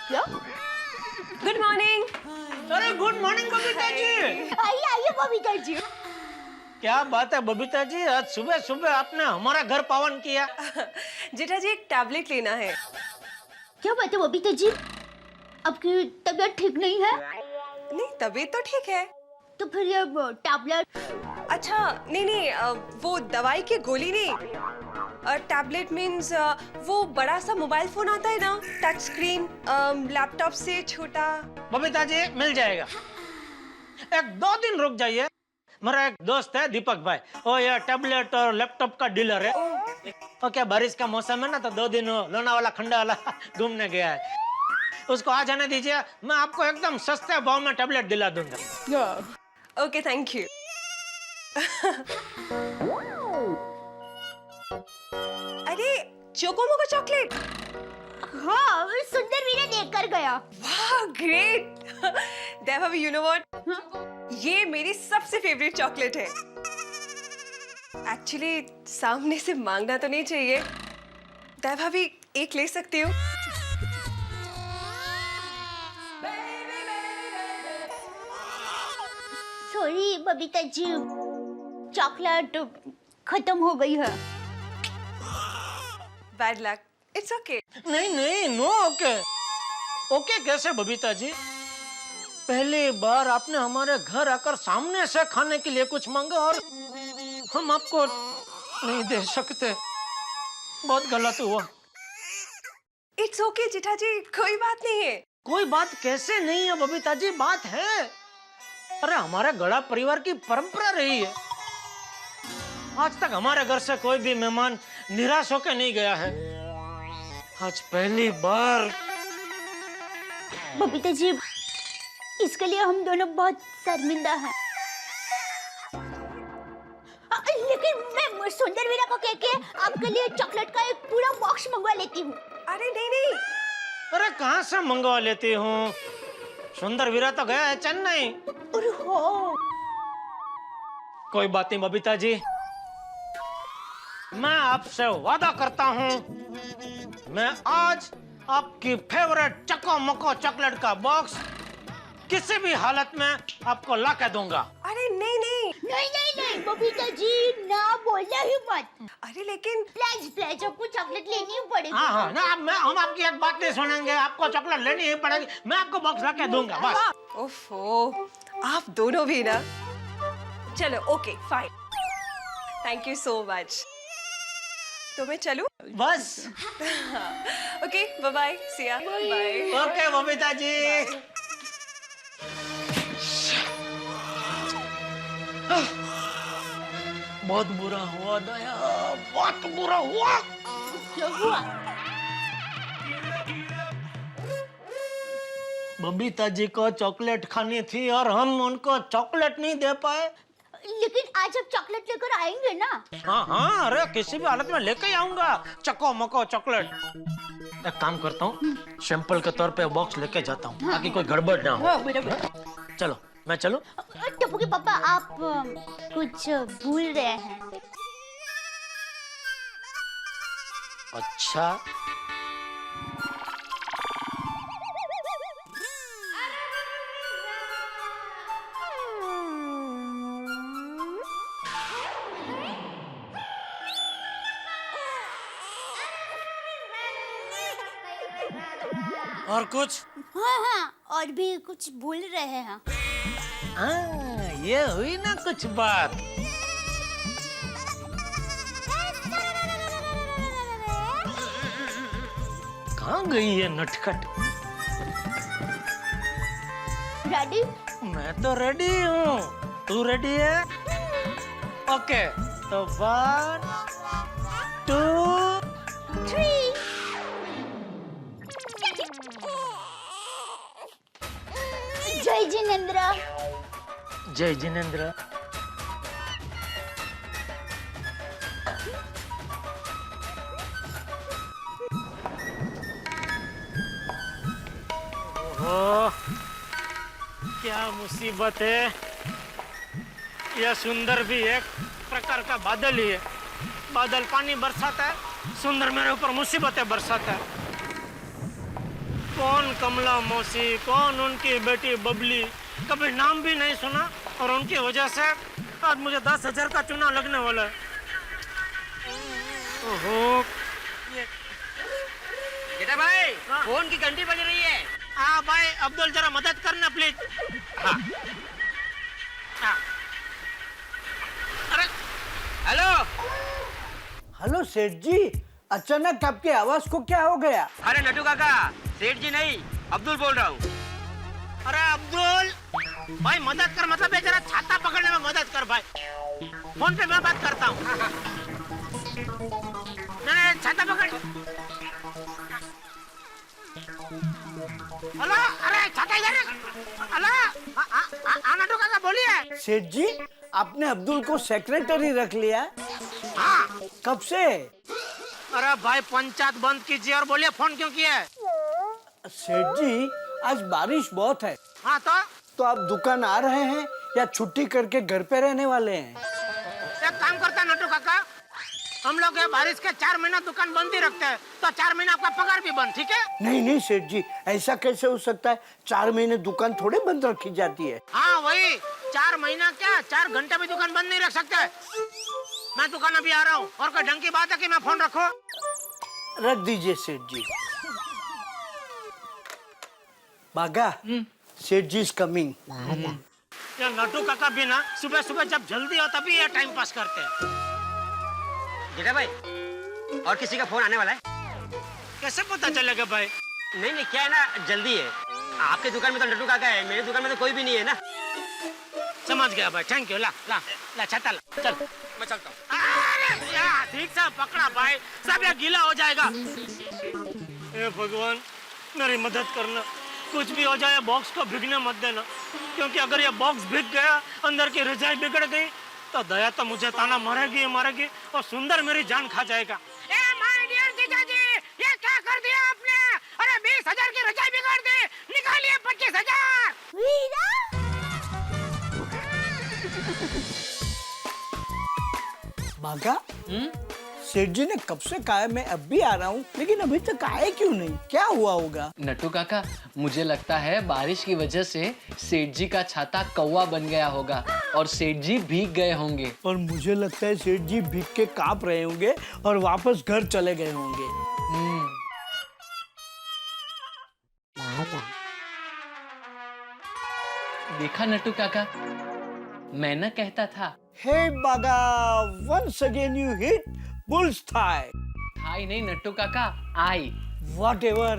क्या? Good morning. अरे गुड मॉर्निंग बबीता जी। आइए आइए बबीता जी। क्या बात है बबीता जी, आज सुबह सुबह आपने हमारा घर पावन किया। जेठा जी, एक टैबलेट लेना है। क्या बात है बबीता जी, आपकी तबीयत ठीक नहीं है? नहीं, तबीयत तो ठीक है। तो फिर ये टैबलेट? अच्छा नहीं, वो दवाई की गोली नहीं, टैबलेट मीन्स वो बड़ा सा मोबाइल फोन आता है ना, टच स्क्रीन, लैपटॉप से छोटा। बबीता जी मिल जाएगा, 1-2 दिन रुक जाइए। मेरा एक दोस्त है दीपक भाई, वो ये टैबलेट और लैपटॉप का डीलर है। और क्या बारिश का मौसम है ना, तो 2 दिन लोनावाला खंडावाला घूमने गया है। उसको आ जाने दीजिए, मैं आपको एकदम सस्ते भाव में टैबलेट दिला दूंगा। Okay, thank you. अरे चोकोमोको चॉकलेट। हाँ, सुंदर वीरा देख कर गया। वाह ग्रेट। दैभाभी यू नो व्हाट, ये मेरी सबसे फेवरेट चॉकलेट है। एक्चुअली सामने से मांगना तो नहीं चाहिए, दैभाभी एक ले सकती हूँ? सॉरी बबीता जी, चॉकलेट खत्म हो गई है। Bad luck, it's okay. नहीं नहीं, नो ओके। ओके कैसे बबीता जी? पहली बार आपने हमारे घर आकर सामने से खाने के लिए कुछ मांगा और हम आपको नहीं दे सकते। बहुत गलत हुआ। इट्स ओके जेठा जी, कोई बात नहीं है। कोई बात कैसे नहीं है बबीता जी, बात है। अरे हमारे गड़ा परिवार की परंपरा रही है, आज तक हमारे घर से कोई भी मेहमान निराश होकर नहीं गया है। आज पहली बार। बबीता जी, इसके लिए हम दोनों बहुत शर्मिंदा हैं। लेकिन मैं सुंदर वीरा को कह के आपके लिए चॉकलेट का एक पूरा बॉक्स मंगवा लेती हूँ। अरे नहीं नहीं। अरे कहाँ से मंगवा लेती हूँ? सुंदर वीरा तो गया है चेन्नई। अरे हो। कोई बात नहीं बबीता जी, मैं आपसे वादा करता हूँ, मैं आज आपकी फेवरेट चको मको चॉकलेट का बॉक्स किसी भी हालत में आपको ला के दूंगा। अरे नहीं नहीं नहीं नहीं नहीं बबीता जी, ना बोलना ही मत। अरे लेकिन प्लीज आपको चॉकलेट लेनी ही पड़ेगी। हाँ हाँ ना, हम आपकी एक बात नहीं सुनेंगे, आपको चॉकलेट लेनी ही पड़ेगी। मैं आपको बॉक्स ला के दूंगा बस। ओफो, आप दोनों भी ना। चलो okay fine, thank you so much. तो मैं चलूं? बस। ओके बाय बाय, सी या बाय। ओके बबीता जी। बहुत बुरा हुआ दया, बहुत बुरा हुआ। क्या हुआ? बबीता जी को चॉकलेट खानी थी और हम उनको चॉकलेट नहीं दे पाए। लेकिन आज आप चॉकलेट लेकर आएंगे ना? हाँ हाँ, अरे किसी भी हालत में लेके ही आऊंगा चको मको चॉकलेट। एक काम करता हूँ, सैंपल के तौर पे बॉक्स लेके जाता हूँ ताकि कोई गड़बड़ ना हो। चलो मैं चलूं? टप्पू के पापा, आप कुछ भूल रहे हैं। अच्छा, और कुछ? हाँ हाँ, और भी कुछ भूल रहे हैं। हाँ, ये हुई ना कुछ बात। कहाँ गई ये नटखट? रेडी? मैं तो रेडी हूँ, तू रेडी है? ओके, तो 1 2 3। जय जिनेंद्र। जय जिनेंद्र। ओह, क्या मुसीबत है। यह सुंदर भी एक प्रकार का बादल ही है। बादल पानी बरसाता है, सुंदर मेरे ऊपर मुसीबतें बरसाता है। कौन कमला मौसी, कौन उनकी बेटी बबली, कभी नाम भी नहीं सुना और उनकी वजह से आज मुझे 10,000 का चुनाव लगने वाला है। ओहो, बेटा भाई, फोन की घंटी बज रही है। हाँ भाई अब्दुल, जरा मदद करना प्लीज। हाँ। हाँ। अरे हेलो हेलो सेठ जी, अचानक आपकी आवाज को क्या हो गया? अरे नटू काका, सेठ जी नहीं, अब्दुल बोल रहा हूँ। अरे अब्दुल भाई मदद कर, मतलब जरा छाता पकड़ने में मदद कर भाई। फोन पे मैं बात करता हूँ। नहीं छाता पकड़। हेलो, अरे छाता इधर। हेलो, नटू काका बोलिए। सेठ जी, आपने अब्दुल को सेक्रेटरी रख लिया? हाँ। कब से? अरे भाई पंचायत बंद कीजिए और बोलिए फोन क्यों किया है? सेठ जी आज बारिश बहुत है। हाँ तो आप दुकान आ रहे हैं या छुट्टी करके घर पे रहने वाले हैं? एक काम करता है नटू काका, हम लोग ये बारिश के 4 महीना दुकान बंद ही रखते हैं, तो 4 महीना आपका पगार भी बंद, ठीक है? नहीं नहीं सेठ जी, ऐसा कैसे हो सकता है? 4 महीने दुकान थोड़े बंद रखी जाती है। हाँ वही 4 महीना क्या 4 घंटे भी दुकान बंद नहीं रख सकते। मैं दुकान अभी आ रहा हूँ, और कोई ढंग की बात है कि मैं फोन रखूं? रख दीजिए सेठ जी। बागा, सेठ जी इज कमिंग। ये नटू काका भी ना सुबह सुबह जब जल्दी हो तभी ये टाइम पास करते हैं। जीजा भाई, और किसी का फोन आने वाला है? कैसे पता चलेगा भाई? नहीं नहीं, क्या है ना, जल्दी है। आपके दुकान में तो नटू काका है, मेरी दुकान में तो कोई भी नहीं है ना। समझ गया भाई, थैंक यू। ला ला ला छाता ला, चल मैं चलता हूँ। ठीक से पकड़ा भाई, सब ये गीला हो जाएगा। हे भगवान मेरी मदद करना, कुछ भी हो जाए बॉक्स को भीगने मत देना, क्योंकि अगर ये बॉक्स भीग गया, अंदर की रजाई बिगड़ गई, तो दया तो मुझे ताना मारेगी मारेगी, और सुंदर मेरी जान खा जाएगा। ए माय डियर जीजाजी, ये क्या कर दिया आपने? अरे 20,000 की रजाई बिगाड़ दी, निकालिए 25,000। बागा, सेठ जी ने कब से कहा है मैं अब भी आ रहा हूँ, लेकिन अभी तक आए क्यों नहीं? क्या हुआ होगा? नट्टू काका, मुझे लगता है बारिश की वजह से सेठ जी का छाता कौवा बन गया होगा और सेठ जी भीग गए होंगे। और मुझे लगता है सेठ जी भीग के कांप रहे होंगे और वापस घर चले गए होंगे। देखा नट्टू काका, मैं न कहता था। Hey बागा, once again you hit bull's thigh. Thigh नहीं नट्टू काका, आई। Whatever.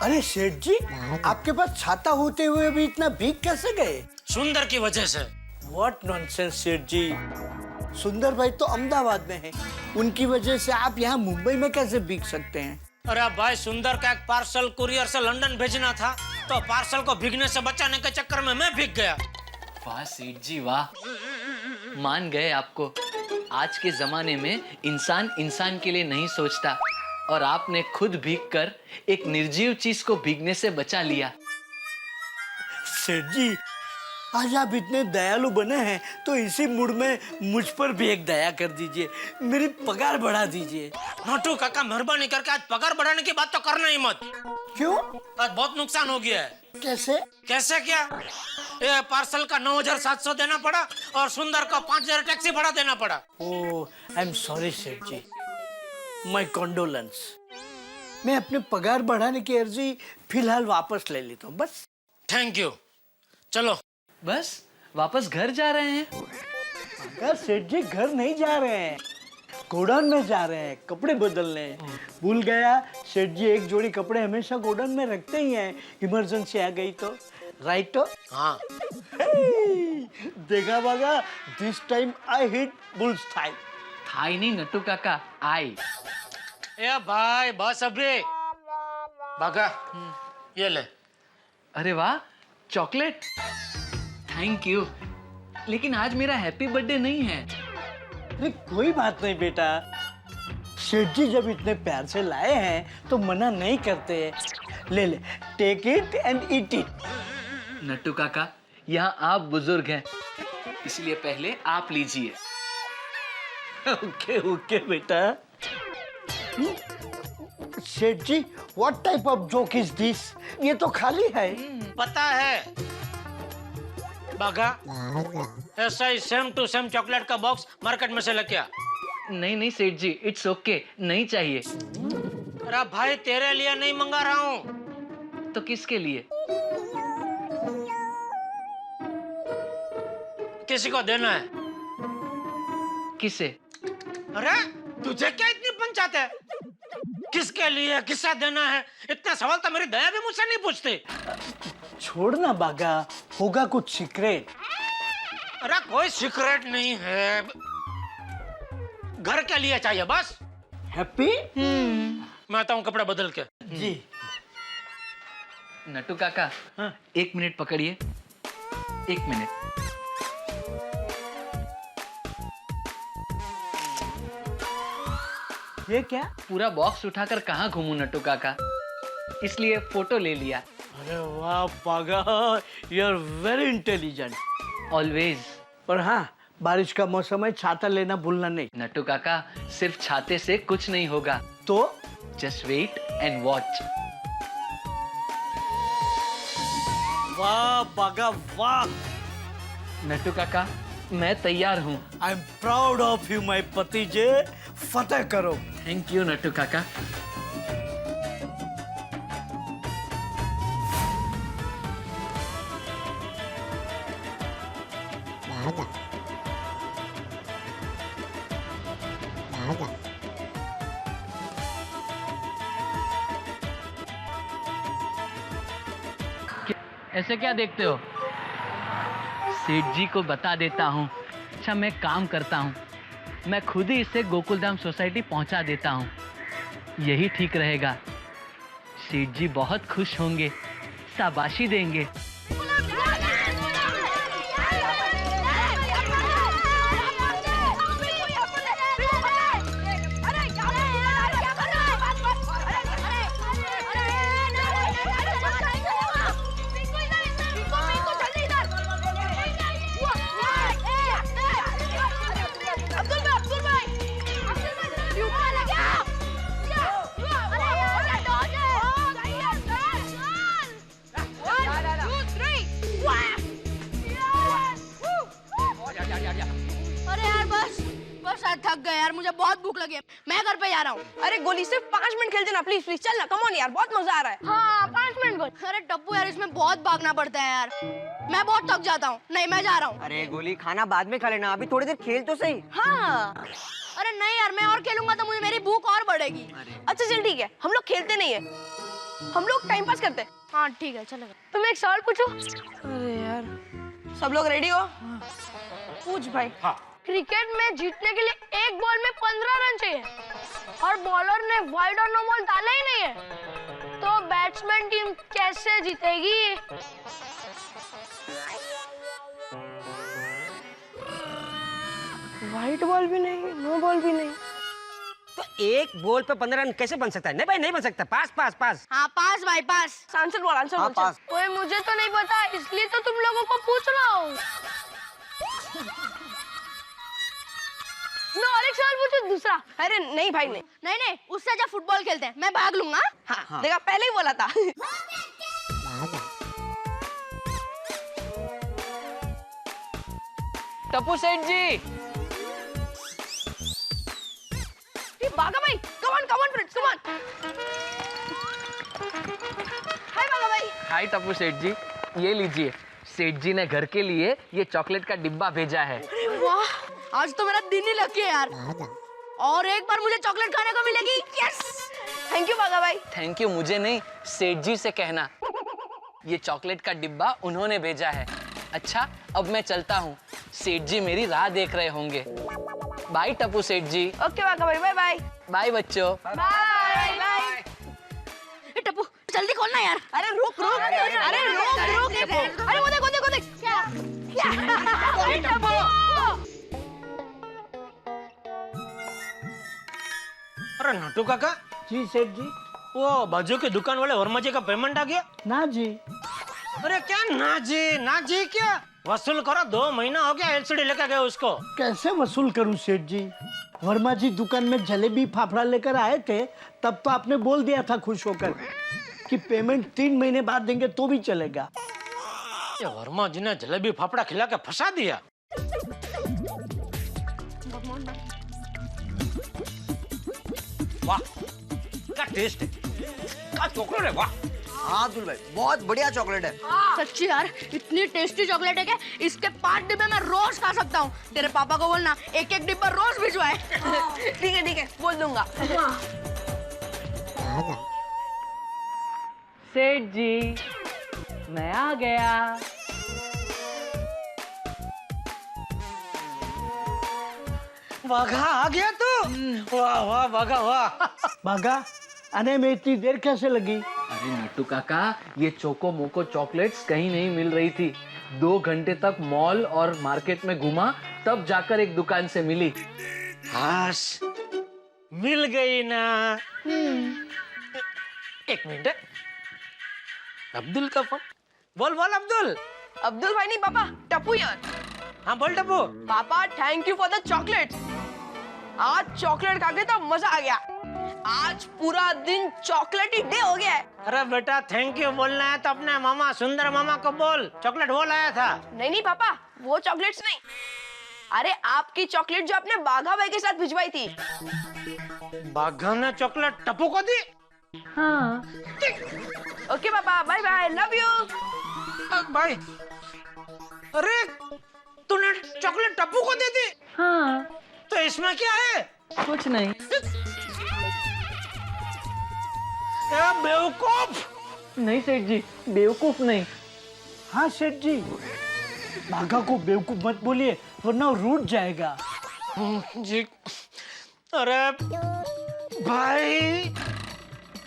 अरे सेठ जी, आपके पास छाता होते हुए भी इतना भीग कैसे गए? सुंदर की वजह से। What nonsense सेठ जी, सुंदर भाई तो अहमदाबाद में है, उनकी वजह से आप यहाँ मुंबई में कैसे भीग सकते हैं? अरे भाई सुंदर का एक पार्सल कुरियर से लंदन भेजना था, तो पार्सल को भीगने से बचाने के चक्कर में मैं भीग गया। वाह सेठ जी वाह, मान गए आपको। आज के जमाने में इंसान के लिए नहीं सोचता, और आपने खुद भीगकर एक निर्जीव चीज को भीगने से बचा लिया। सेठ जी, आज आप इतने दयालु बने हैं, तो इसी मूड में मुझ पर भी एक दया कर दीजिए, मेरी पगार बढ़ा दीजिए। नटू काका मेहरबानी करके आज पगार बढ़ाने की बात तो करना ही मत। क्यों? आज बहुत नुकसान हो गया है। कैसे? कैसे क्या? ये पार्सल का 9,700 देना पड़ा, और सुंदर का 5,000 टैक्सी भाड़ा देना पड़ा। ओह, आई एम सॉरी सेठ जी, माय कंडोलेंस। मैं अपने पगार बढ़ाने की अर्जी फिलहाल वापस ले लेता हूँ, बस। Thank you. चलो बस वापस घर जा रहे हैं? अगर सेठ जी घर नहीं जा रहे हैं, गोडाउन में जा रहे हैं कपड़े बदलने। भूल गया, सेठ जी एक जोड़ी कपड़े हमेशा गोडाउन में रखते ही हैं, इमरजेंसी आ गई तो। राइट तो? हाँ। देखा Bagha, this time I hit bull's thigh. Thigh नहीं नट्टू काका, आई। ए भाई बस अभी बागा, ये ले। अरे वाह, चॉकलेट। थैंक यू, लेकिन आज मेरा हैप्पी बर्थडे नहीं है। अरे कोई बात नहीं बेटा, सेठ जी जब इतने प्यार से लाए हैं तो मना नहीं करते। ले ले, take it and eat it. Nattu काका, यहाँ आप बुजुर्ग हैं, इसलिए पहले आप लीजिए। ओके ओके बेटा। Seth ji, what type of joke is this? ये तो खाली है। पता है बागा, ऐसा ही सेम टू सेम चॉकलेट का बॉक्स मार्केट में से लेके आ। नहीं नहीं सेठ जी, इट्स ओके, नहीं चाहिए। अरे भाई तेरे लिए नहीं मंगा रहा हूँ। तो किसके लिए? किसी को देना है। किसे? अरे तुझे क्या इतनी पंचायत है? किसके लिए, किसे देना है, इतना सवाल तो मेरी दया भी मुझसे नहीं पूछती। छोड़ना बागा, होगा कुछ सीक्रेट। अरे कोई सीक्रेट नहीं है, घर के लिए चाहिए बस। हैप्पी? मैं आता हूँ कपड़े बदल के। जी। नट्टू काका, 1 मिनट पकड़िए। एक मिनट। ये क्या? पूरा बॉक्स उठाकर कहाँ घूमू नट्टू काका, इसलिए फोटो ले लिया। अरे वाह Bagha, you are very intelligent. Always. और हाँ, बारिश का मौसम है, छाता लेना भूलना नहीं। नट्टू काका, सिर्फ छाते से कुछ नहीं होगा। तो जस्ट वेट एंड वॉच। वाह बागा वाह। नट्टू काका, मैं तैयार हूँ। आई am proud of you my भतीजे, फतेह करो। थैंक यू नट्टू काका। ऐसे क्या देखते हो? सेठ जी को बता देता हूँ। अच्छा, मैं काम करता हूँ, मैं खुद ही इसे गोकुलधाम सोसाइटी पहुँचा देता हूँ, यही ठीक रहेगा। सेठ जी बहुत खुश होंगे, शाबाशी देंगे। अरे यार बस यार, थक गए यार, मुझे बहुत भूख लगी है, मैं घर पे जा रहा हूँ। अरे गोली सिर्फ 5 मिनट खेलते ना, प्लीज प्लीज चल ना, कम ऑन यार, बहुत मजा आ रहा है। हाँ 5 मिनट गोली। अरे टप्पू यार, इसमें बहुत भागना पड़ता है यार, मैं बहुत थक जाता हूँ। नहीं, मैं जा रहा हूँ। अरे गोली, खाना बाद में खा लेना, अभी थोड़ी देर खेल तो सही। हाँ। अरे नहीं यार, मैं और खेलूंगा तो मुझे मेरी भूख और बढ़ेगी। अच्छा चल ठीक है, हम लोग खेलते नहीं है, हम लोग टाइम पास करते हैं। हाँ ठीक है, चलेगा। तो मैं एक सवाल पूछूं? अरे यार, सब लोग रेडी हो? पूछ भाई। हाँ। क्रिकेट में जीतने के लिए एक बॉल में 15 रन चाहिए और बॉलर ने वाइड और नो बॉल डाला ही नहीं है, तो बैट्समैन टीम कैसे जीतेगी? वाइट बॉल भी नहीं, नो बॉल भी नहीं, तो एक बॉल पे 15 रन कैसे बन सकता है? नहीं भाई, नहीं बन सकता। पास पास पास। हाँ पास भाई, पास। आंसर बोल, आंसर हाँ, बोल। पास। ओए मुझे तो नहीं पता, इसलिए तो तुम लोगों को पूछ रहा हूँ। मैं और एक सवाल पूछूं, दूसरा? अरे नहीं भाई नहीं। नहीं नहीं, उससे अच्छा फुटबॉल खेलते हैं, मैं भाग लूंगा। हाँ। देखा, पहले ही बोला था। टप्पू सेठ जी। बागा भाई, come on friends, come on. Hi Bagha भाई। हाय टप्पू सेठ जी, ये लीजिए, सेठ जी ने घर के लिए ये चॉकलेट का डिब्बा भेजा है। अरे वाह, आज तो मेरा दिन ही लग गया यार, और एक बार मुझे चॉकलेट खाने को मिलेगी। यस, थैंक यू बागा भाई। थैंक यू मुझे नहीं, सेठ जी से कहना, ये चॉकलेट का डिब्बा उन्होंने भेजा है। अच्छा, अब मैं चलता हूँ, सेठ जी मेरी राह देख रहे होंगे। बाय टप्पू सेठ जी। ओके बागा भाई, बाय बाय। बाय बच्चों। Bye bye. टप्पू जल्दी खोलना यार। अरे रुक रुक, अरे रुक रुक, अरे वो देख क्या अरे नट्टू काका। जी सेठ जी। वो बाजू की दुकान वाले वर्मा जी का पेमेंट आ गया? ना जी। अरे क्या ना जी क्या? वसूल करो, 2 महीना हो गया एलसीडी लेकर गए उसको। कैसे वसूल करूं सेठ जी? वर्मा जी दुकान में जलेबी फाफड़ा लेकर आए थे, तब तो आपने बोल दिया था खुश होकर कि पेमेंट 3 महीने बाद देंगे तो भी चलेगा। ये वर्मा जी ने जलेबी फाफड़ा खिला के फंसा दिया। वाह, क्या टेस्ट है, क्या चॉकलेट है, वाह। हाँ अब्दुल भाई, बहुत बढ़िया चॉकलेट है। सच्ची यार, इतनी टेस्टी चॉकलेट है कि इसके 5 डिब्बे मैं रोज खा सकता हूँ। तेरे पापा को बोलना एक एक डिब्बा रोज भिजवाए। ठीक है, बोल दूंगा। सेठ जी, मैं आ गया। बाघा आ गया तू? वाह वाह बाघा वाह। बागा, आने में इतनी देर कैसे लगी? अरे नट्टू काका, ये चोको मोको चॉकलेट्स कहीं नहीं मिल रही थी। 2 घंटे तक मॉल और मार्केट में घूमा, तब जाकर एक दुकान से मिली। हाश, मिल गई ना। एक मिनट, अब्दुल का फोन। बोल बोल अब्दुल। अब्दुल भाई नहीं पापा, टप्पू यार। हाँ बोल टप्पू। पापा thank you for the chocolate. आज चॉकलेट खा के तो मजा आ गया। आज पूरा दिन चॉकलेट ही डे हो गया है। अरे बेटा थैंक यू बोलना है तो अपने मामा सुंदर मामा को बोल, चॉकलेट वो लाया था। नहीं पापा, वो चॉकलेट्स नहीं। अरे आपकी चॉकलेट जो आपने बाघा भाई के साथ भिजवाई थी। बाघा ने चॉकलेट टप्पू को दी? हाँ। ओके पापा, bye bye, love you. Bye. अरे तूने चॉकलेट टप्पू को दे दी? हाँ। तो इसमें क्या है? कुछ नहीं। बेवकूफ। नहीं सेठ जी, बेवकूफ नहीं। हाँ सेठ जी, बाघा को बेवकूफ मत बोलिए वरना वो रूठ जाएगा। जी। अरे भाई,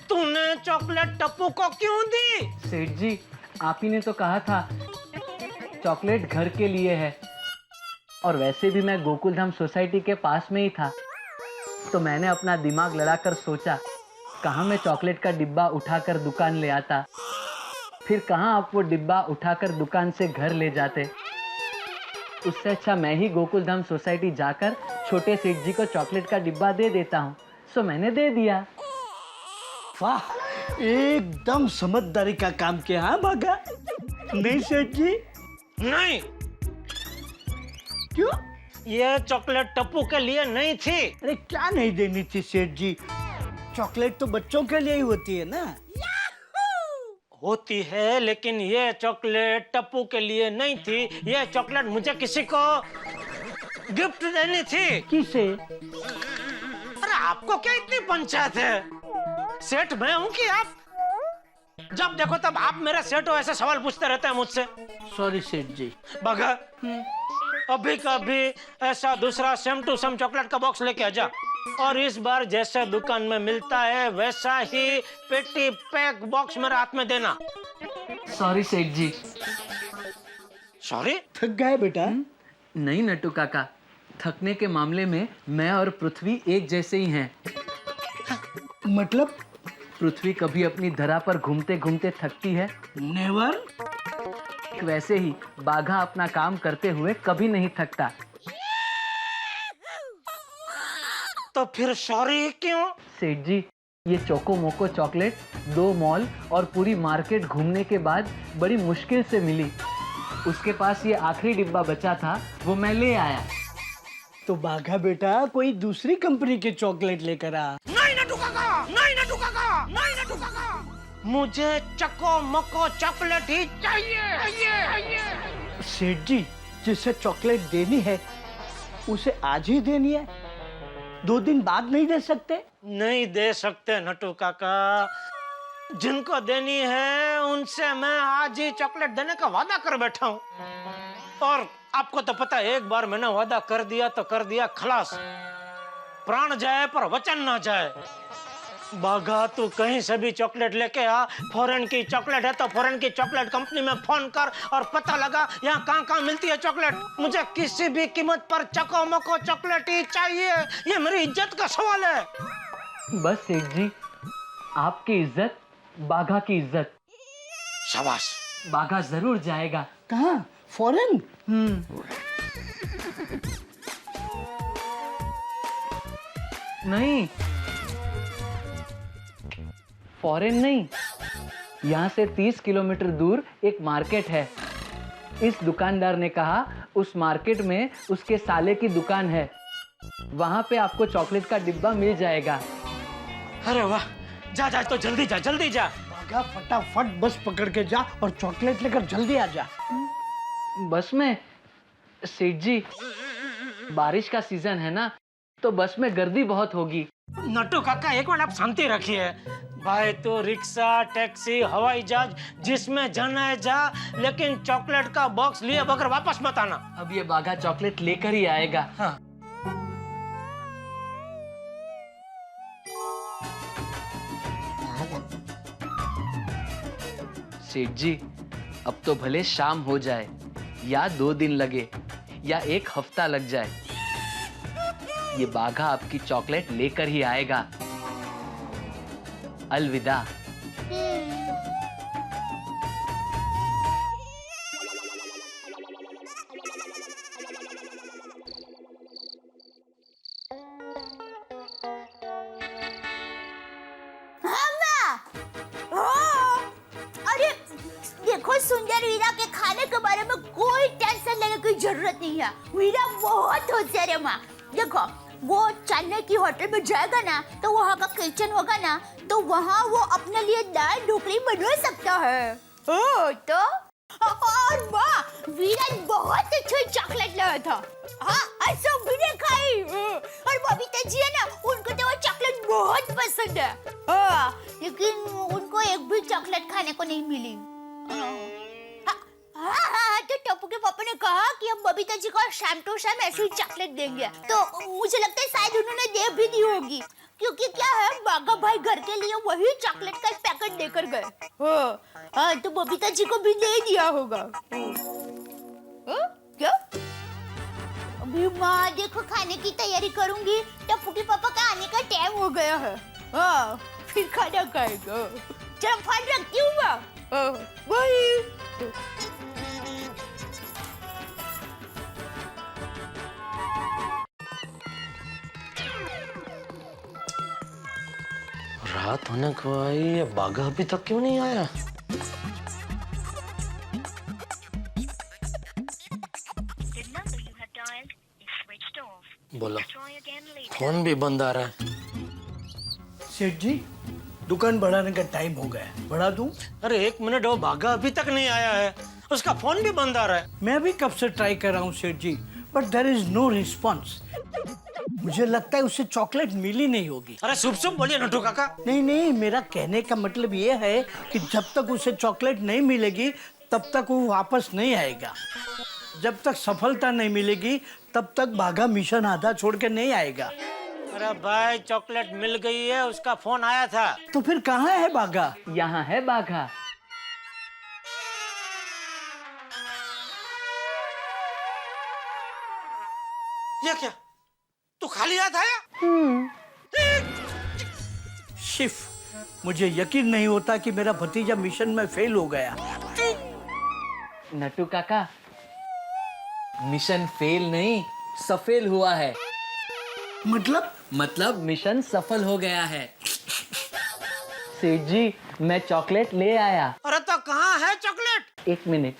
तूने चॉकलेट टप्पू को क्यों दी? सेठ जी, आप ही ने तो कहा था चॉकलेट घर के लिए है, और वैसे भी मैं गोकुलधाम सोसाइटी के पास में ही था, तो मैंने अपना दिमाग लड़ाकर सोचा कहाँ मैं चॉकलेट का डिब्बा उठाकर दुकान ले आता, फिर कहाँ आप वो डिब्बा उठाकर दुकान से घर ले जाते। उससे अच्छा मैं ही गोकुलधाम सोसाइटी जाकर छोटे सेठ जी को चॉकलेट का डिब्बा दे देता हूँ। सो मैंने दे दिया। वाह, एकदम समझदारी का काम किया। हाँ बाघा, नहीं सेठ जी? नहीं। क्यों? ये चॉकलेट टप्पू के लिए नहीं थी। अरे क्या नहीं देनी थी सेठ जी? चॉकलेट तो बच्चों के लिए ही होती है ना। होती है, लेकिन ये चॉकलेट टप्पू के लिए नहीं थी। ये चॉकलेट मुझे किसी को गिफ्ट देनी थी। किसे? अरे आपको क्या इतनी पंचायत है? सेठ मैं हूँ कि आप? जब देखो तब आप मेरे सेठ हो ऐसे सवाल पूछते रहते हैं मुझसे। सॉरी सेठ जी। बाघा, अभी कभी ऐसा दूसरा सेम टू सेम चॉकलेट का बॉक्स लेके आ जा, और इस बार जैसे दुकान में मिलता है वैसा ही पेटी पैक बॉक्स मेरे हाथ में देना। सॉरी सेठ जी। सॉरी? थक गए बेटा? नहीं नट्टू काका, थकने के मामले में मैं और पृथ्वी एक जैसे ही हैं। मतलब? पृथ्वी कभी अपनी धरा पर घूमते घूमते थकती है? नेवर। वैसे ही बाघा अपना काम करते हुए कभी नहीं थकता। तो फिर सॉरी क्यों? सेठ जी, ये चोको मोको चॉकलेट 2 मॉल और पूरी मार्केट घूमने के बाद बड़ी मुश्किल से मिली। उसके पास ये आखिरी डिब्बा बचा था, वो मैं ले आया। तो बाघा बेटा कोई दूसरी कंपनी के चॉकलेट लेकर आ। नहीं नट्टू काका, नहीं नट्टू काका, नहीं नट्टू काका, मुझे चको मको चॉकलेट ही चाहिए। सेठ जी, जिसे चॉकलेट देनी है उसे आज ही देनी है, 2 दिन बाद नहीं दे सकते? नहीं दे सकते नट्टू काका। जिनको देनी है उनसे मैं आज ही चॉकलेट देने का वादा कर बैठा हूँ। और आपको तो पता है, एक बार मैंने वादा कर दिया तो कर दिया, खलास। प्राण जाए पर वचन ना जाए। बाघा, तू कहीं से भी चॉकलेट लेके आ। फॉरेन की चॉकलेट है तो फॉरेन की चॉकलेट कंपनी में फोन कर और पता लगा यहाँ कहाँ मिलती है चॉकलेट। मुझे किसी भी कीमत पर चको मको चॉकलेट ही चाहिए। ये मेरी इज्जत का सवाल है। बस सेठ जी, आपकी इज्जत बाघा की इज्जत। शाबाश। बाघा जरूर जाएगा। कहाँ? फॉरेन? नहीं, फॉरेन नहीं, यहाँ से 30 किलोमीटर दूर एक मार्केट है। इस दुकानदार ने कहा उस मार्केट में उसके साले की दुकान है, वहाँ पे आपको चॉकलेट का डिब्बा मिल जाएगा। अरे वाह, जा जा, तो जल्दी जा, जल्दी जा। बाघा फटाफट बस पकड़ के जा और चॉकलेट लेकर जल्दी आ जा। बस में? सेठ जी, बारिश का सीजन है ना, तो बस में गर्दी बहुत होगी। नट्टू काका, एक मिनट आप शांति रखिए। भाई तो रिक्शा, टैक्सी, हवाई जहाज, जिसमें जाना है जा, लेकिन चॉकलेट का बॉक्स लिए बगैर वापस मत आना। अब ये बाघा चॉकलेट लेकर ही आएगा। हाँ। सेठ जी, अब तो भले शाम हो जाए या 2 दिन लगे या 1 हफ्ता लग जाए, ये बाघा आपकी चॉकलेट लेकर ही आएगा। अलविदा। अरे देखो, सुंदर वीरा के खाने के बारे में कोई टेंशन लेने की जरूरत नहीं है। वीरा बहुत होशियार है माँ। देखो, वो चेन्नई की होटल में जाएगा ना, तो वहाँ का किचन होगा ना, तो वहाँ वो अपने लिए दाल ढोकली बनवा सकता है। तो और माँ, वीरा बहुत अच्छी चॉकलेट लाया था। हाँ, ऐसा भी नहीं खाई। और बबीता जी है ना, उनको तो वो चॉकलेट बहुत पसंद है। लेकिन उनको एक भी चॉकलेट खाने को नहीं मिली। हाँ, तो टप्पू के पापा ने कहा कि हम बबीता जी को शाम टू शाम ऐसी ही चॉकलेट देंगे। तो मुझे लगता है शायद उन्होंने दे भी दी होगी, क्योंकि क्या है, बाघा भाई घर के लिए वही चॉकलेट का पैकेट देकर गए। हाँ, तो बबीता जी को भी दे दिया होगा। क्या? अभी माँ देखो, खाने की तैयारी करूंगी। टप्पू के पापा का आने का टाइम हो गया है। हाँ, फिर खाना खाएगा। चलो फोन रखती हूँ माँ। बाय। रात होने को आई, ये बाघा अभी तक क्यों नहीं आया? बोलो, फोन भी बंद आ रहा है। सेठ जी, दुकान बढ़ाने का टाइम हो गया, बढ़ा दूं? अरे 1 मिनट, वो बाघा अभी तक नहीं आया है, उसका फोन भी बंद आ रहा है। मैं भी कब से ट्राई कर रहा हूँ Seth ji, but there is no response. मुझे लगता है उसे चॉकलेट मिली नहीं होगी। अरे शुभ शुभ बोलिए नटू काका। नहीं नहीं, मेरा कहने का मतलब ये है कि जब तक उसे चॉकलेट नहीं मिलेगी तब तक वो वापस नहीं आएगा। जब तक सफलता नहीं मिलेगी तब तक बाघा मिशन आधा छोड़ के नहीं आएगा। अरे भाई, चॉकलेट मिल गई है, उसका फोन आया था। तो फिर कहाँ है बाघा? यहाँ है बाघा। ये क्या, तू खाली हाथ आया? शिफ, मुझे यकीन नहीं होता कि मेरा भतीजा मिशन में फेल हो गया। नटू काका, मिशन फेल नहीं, सफेल हुआ है। मतलब मिशन सफल हो गया है। सेठ जी, मैं चॉकलेट ले आया। अरे तो कहाँ है चॉकलेट? 1 मिनट।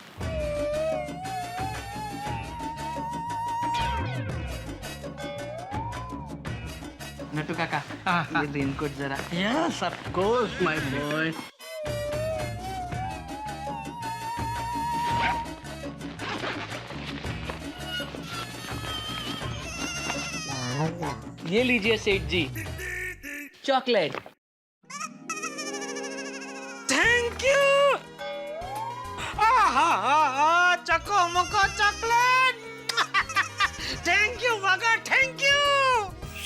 नटू काका, ये रेनकोट जरा। Yes, of course my boy. ये लीजिए Seth ji, chocolate. Thank you. Chako Mako chocolate. Thank you Bagha, thank you.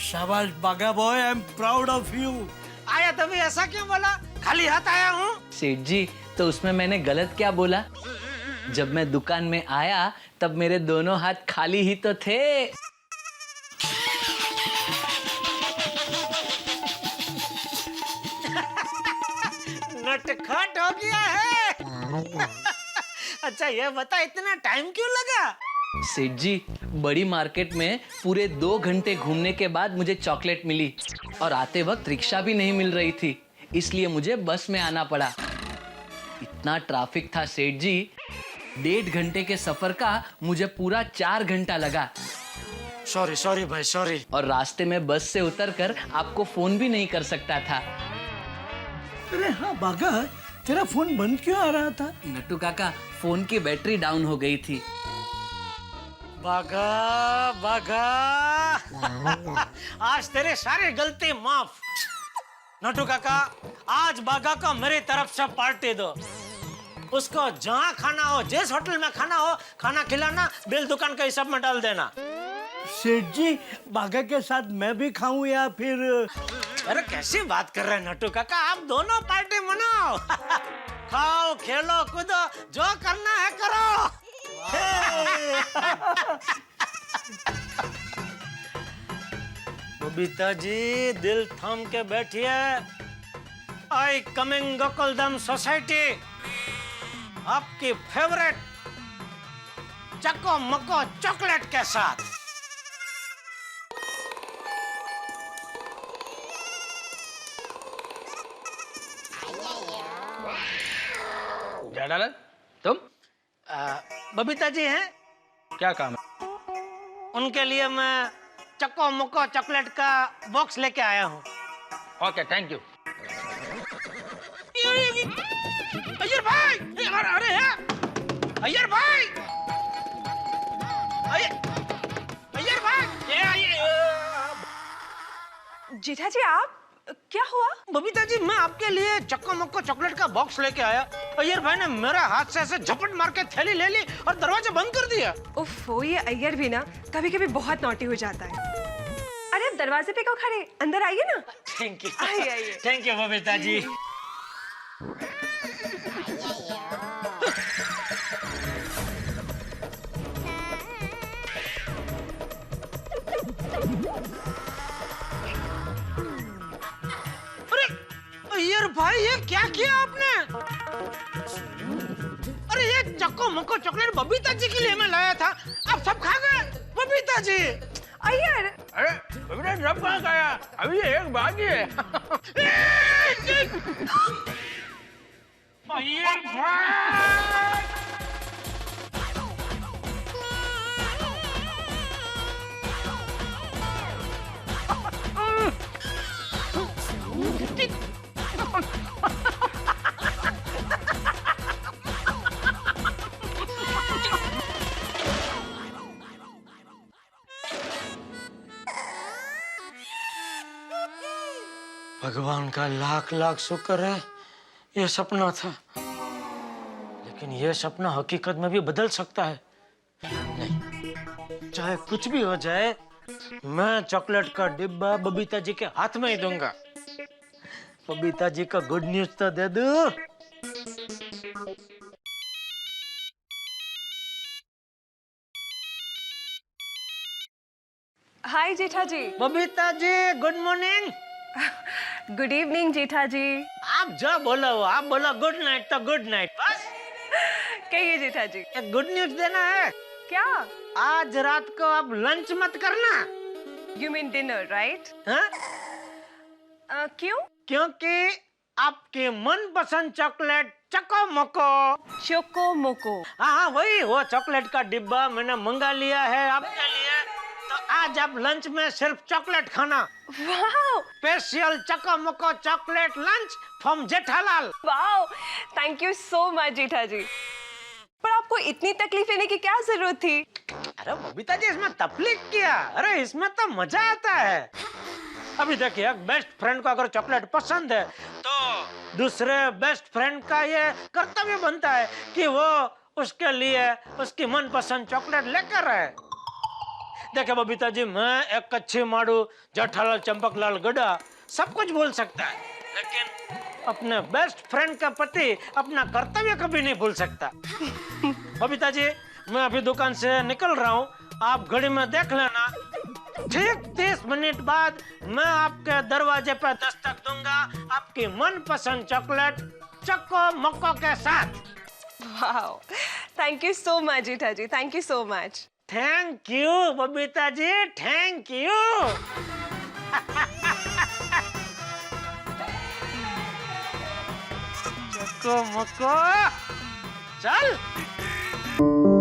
शाबाश Bagha boy, I am proud of you. आया तभी ऐसा क्यों बोला? खाली हाथ आया हूँ। सेठ जी, तो उसमें मैंने गलत क्या बोला? जब मैं दुकान में आया तब मेरे दोनों हाथ खाली ही तो थे। नटखट हो गया है। अच्छा ये बता, इतना टाइम क्यों लगा? सेठ जी, बड़ी मार्केट में पूरे 2 घंटे घूमने के बाद मुझे चॉकलेट मिली, और आते वक्त रिक्शा भी नहीं मिल रही थी, इसलिए मुझे बस में आना पड़ा। इतना ट्रैफिक था सेठ जी, 1.5 घंटे के सफर का मुझे पूरा 4 घंटा लगा। सॉरी भाई, सॉरी। और रास्ते में बस से उतरकर आपको फोन भी नहीं कर सकता था। अरे हाँ बाघा, तेरा फोन बंद क्यों आ रहा था? नट्टू काका, फोन की बैटरी डाउन हो गई थी। बाघा आज तेरे सारे गलती माफ। नट्टू काका, आज बाघा को मेरी तरफ से पार्टी दो। उसको जहाँ खाना हो, जिस होटल में खाना हो, खाना खिलाना, बिल दुकान के हिसाब में डाल देना। सेठ जी, बाघा के साथ मैं भी खाऊं या फिर? अरे कैसी बात कर रहे हैं नट्टू काका, आप दोनों पार्टी मनाओ। खाओ खेलो कूदो जो करना है करो। बबीता जी दिल थाम के बैठिए। आई कमिंग गोकुलधाम सोसाइटी आपकी फेवरेट चको मको चॉकलेट के साथ। जेठालाल तुम? बबीता जी हैं? क्या काम है? उनके लिए मैं चको मको चॉकलेट का बॉक्स लेके आया हूँ। Okay thank you. अय्यर भाई, अरे अय्यर भाई, अय्यर भाई, जेठा जी आप क्या हुआ? बबीता जी मैं आपके लिए चक्को मक्को चॉकलेट का बॉक्स लेके आया। अय्यर भाई ने मेरा हाथ से ऐसे झपट मार के थैली ले ली और दरवाजा बंद कर दिया। उफ, ये अय्यर भी ना कभी कभी बहुत नॉटी हो जाता है। अरे आप दरवाजे पे क्यों खड़े, अंदर आइए ना। Thank you. आइए। थैंक यू बबीता जी। अय्यर भाई ये क्या किया आपने? अरे ये चक्को मक्को चॉकलेट बबीता जी के लिए मैं लाया था, आप सब खा गए। बबीता जी। अय्यर। अरे बबीता सब कहाँ गया? अभी एक बाकी है। अय्यर भाई, भगवान का लाख लाख शुक्र है ये सपना था, लेकिन ये सपना हकीकत में भी बदल सकता है। नहीं, चाहे कुछ भी हो जाए मैं चॉकलेट का डिब्बा बबीता जी के हाथ में ही दूंगा। बबीता जी का गुड न्यूज तो दे दूं। हाय जेठा जी। Babita ji good morning. Good evening जेठा जी। आप जो बोलो आप बोलो गुड नाइट तो गुड नाइट बस। कहिए जेठा जी। एक गुड न्यूज देना है। क्या? आज रात को आप लंच मत करना। You mean dinner right? क्यों? क्योंकि आपके मनपसंद चॉकलेट चको मोको। हाँ वही वो चॉकलेट का डिब्बा मैंने मंगा लिया है आपके लिए। तो आज आप लंच में सिर्फ चॉकलेट खाना। Wow! Special Chako Moko chocolate lunch from Jethalal. Wow! Thank you so much Jetha ji. पर आपको इतनी तकलीफ लेने की क्या जरूरत थी? अरे बबीता जी इसमें तकलीफ क्या? अरे इसमें तो मजा आता है। अभी देखिए बेस्ट फ्रेंड को अगर चॉकलेट पसंद है तो दूसरे बेस्ट फ्रेंड का ये कर्तव्य बनता है कि वो उसके लिए उसकी मनपसंद चॉकलेट लेकर आए। देखिए बबीता जी मैं एक कच्ची माड़ू जेठालाल चंपकलाल गड्ढा सब कुछ बोल सकता है, लेकिन अपने बेस्ट फ्रेंड का प्रति अपना कर्तव्य कभी नहीं भूल सकता। बबीता जी मैं अभी दुकान से निकल रहा हूँ, आप घड़ी में देख लेना। ठीक 30 मिनट बाद मैं आपके दरवाजे पर दस्तक दूंगा आपकी मनपसंद चॉकलेट चको मक्को के साथ। Wow! Thank you so much Jetha ji. Thank you so much. Thank you Babita ji, thank you. Chako Makko चल।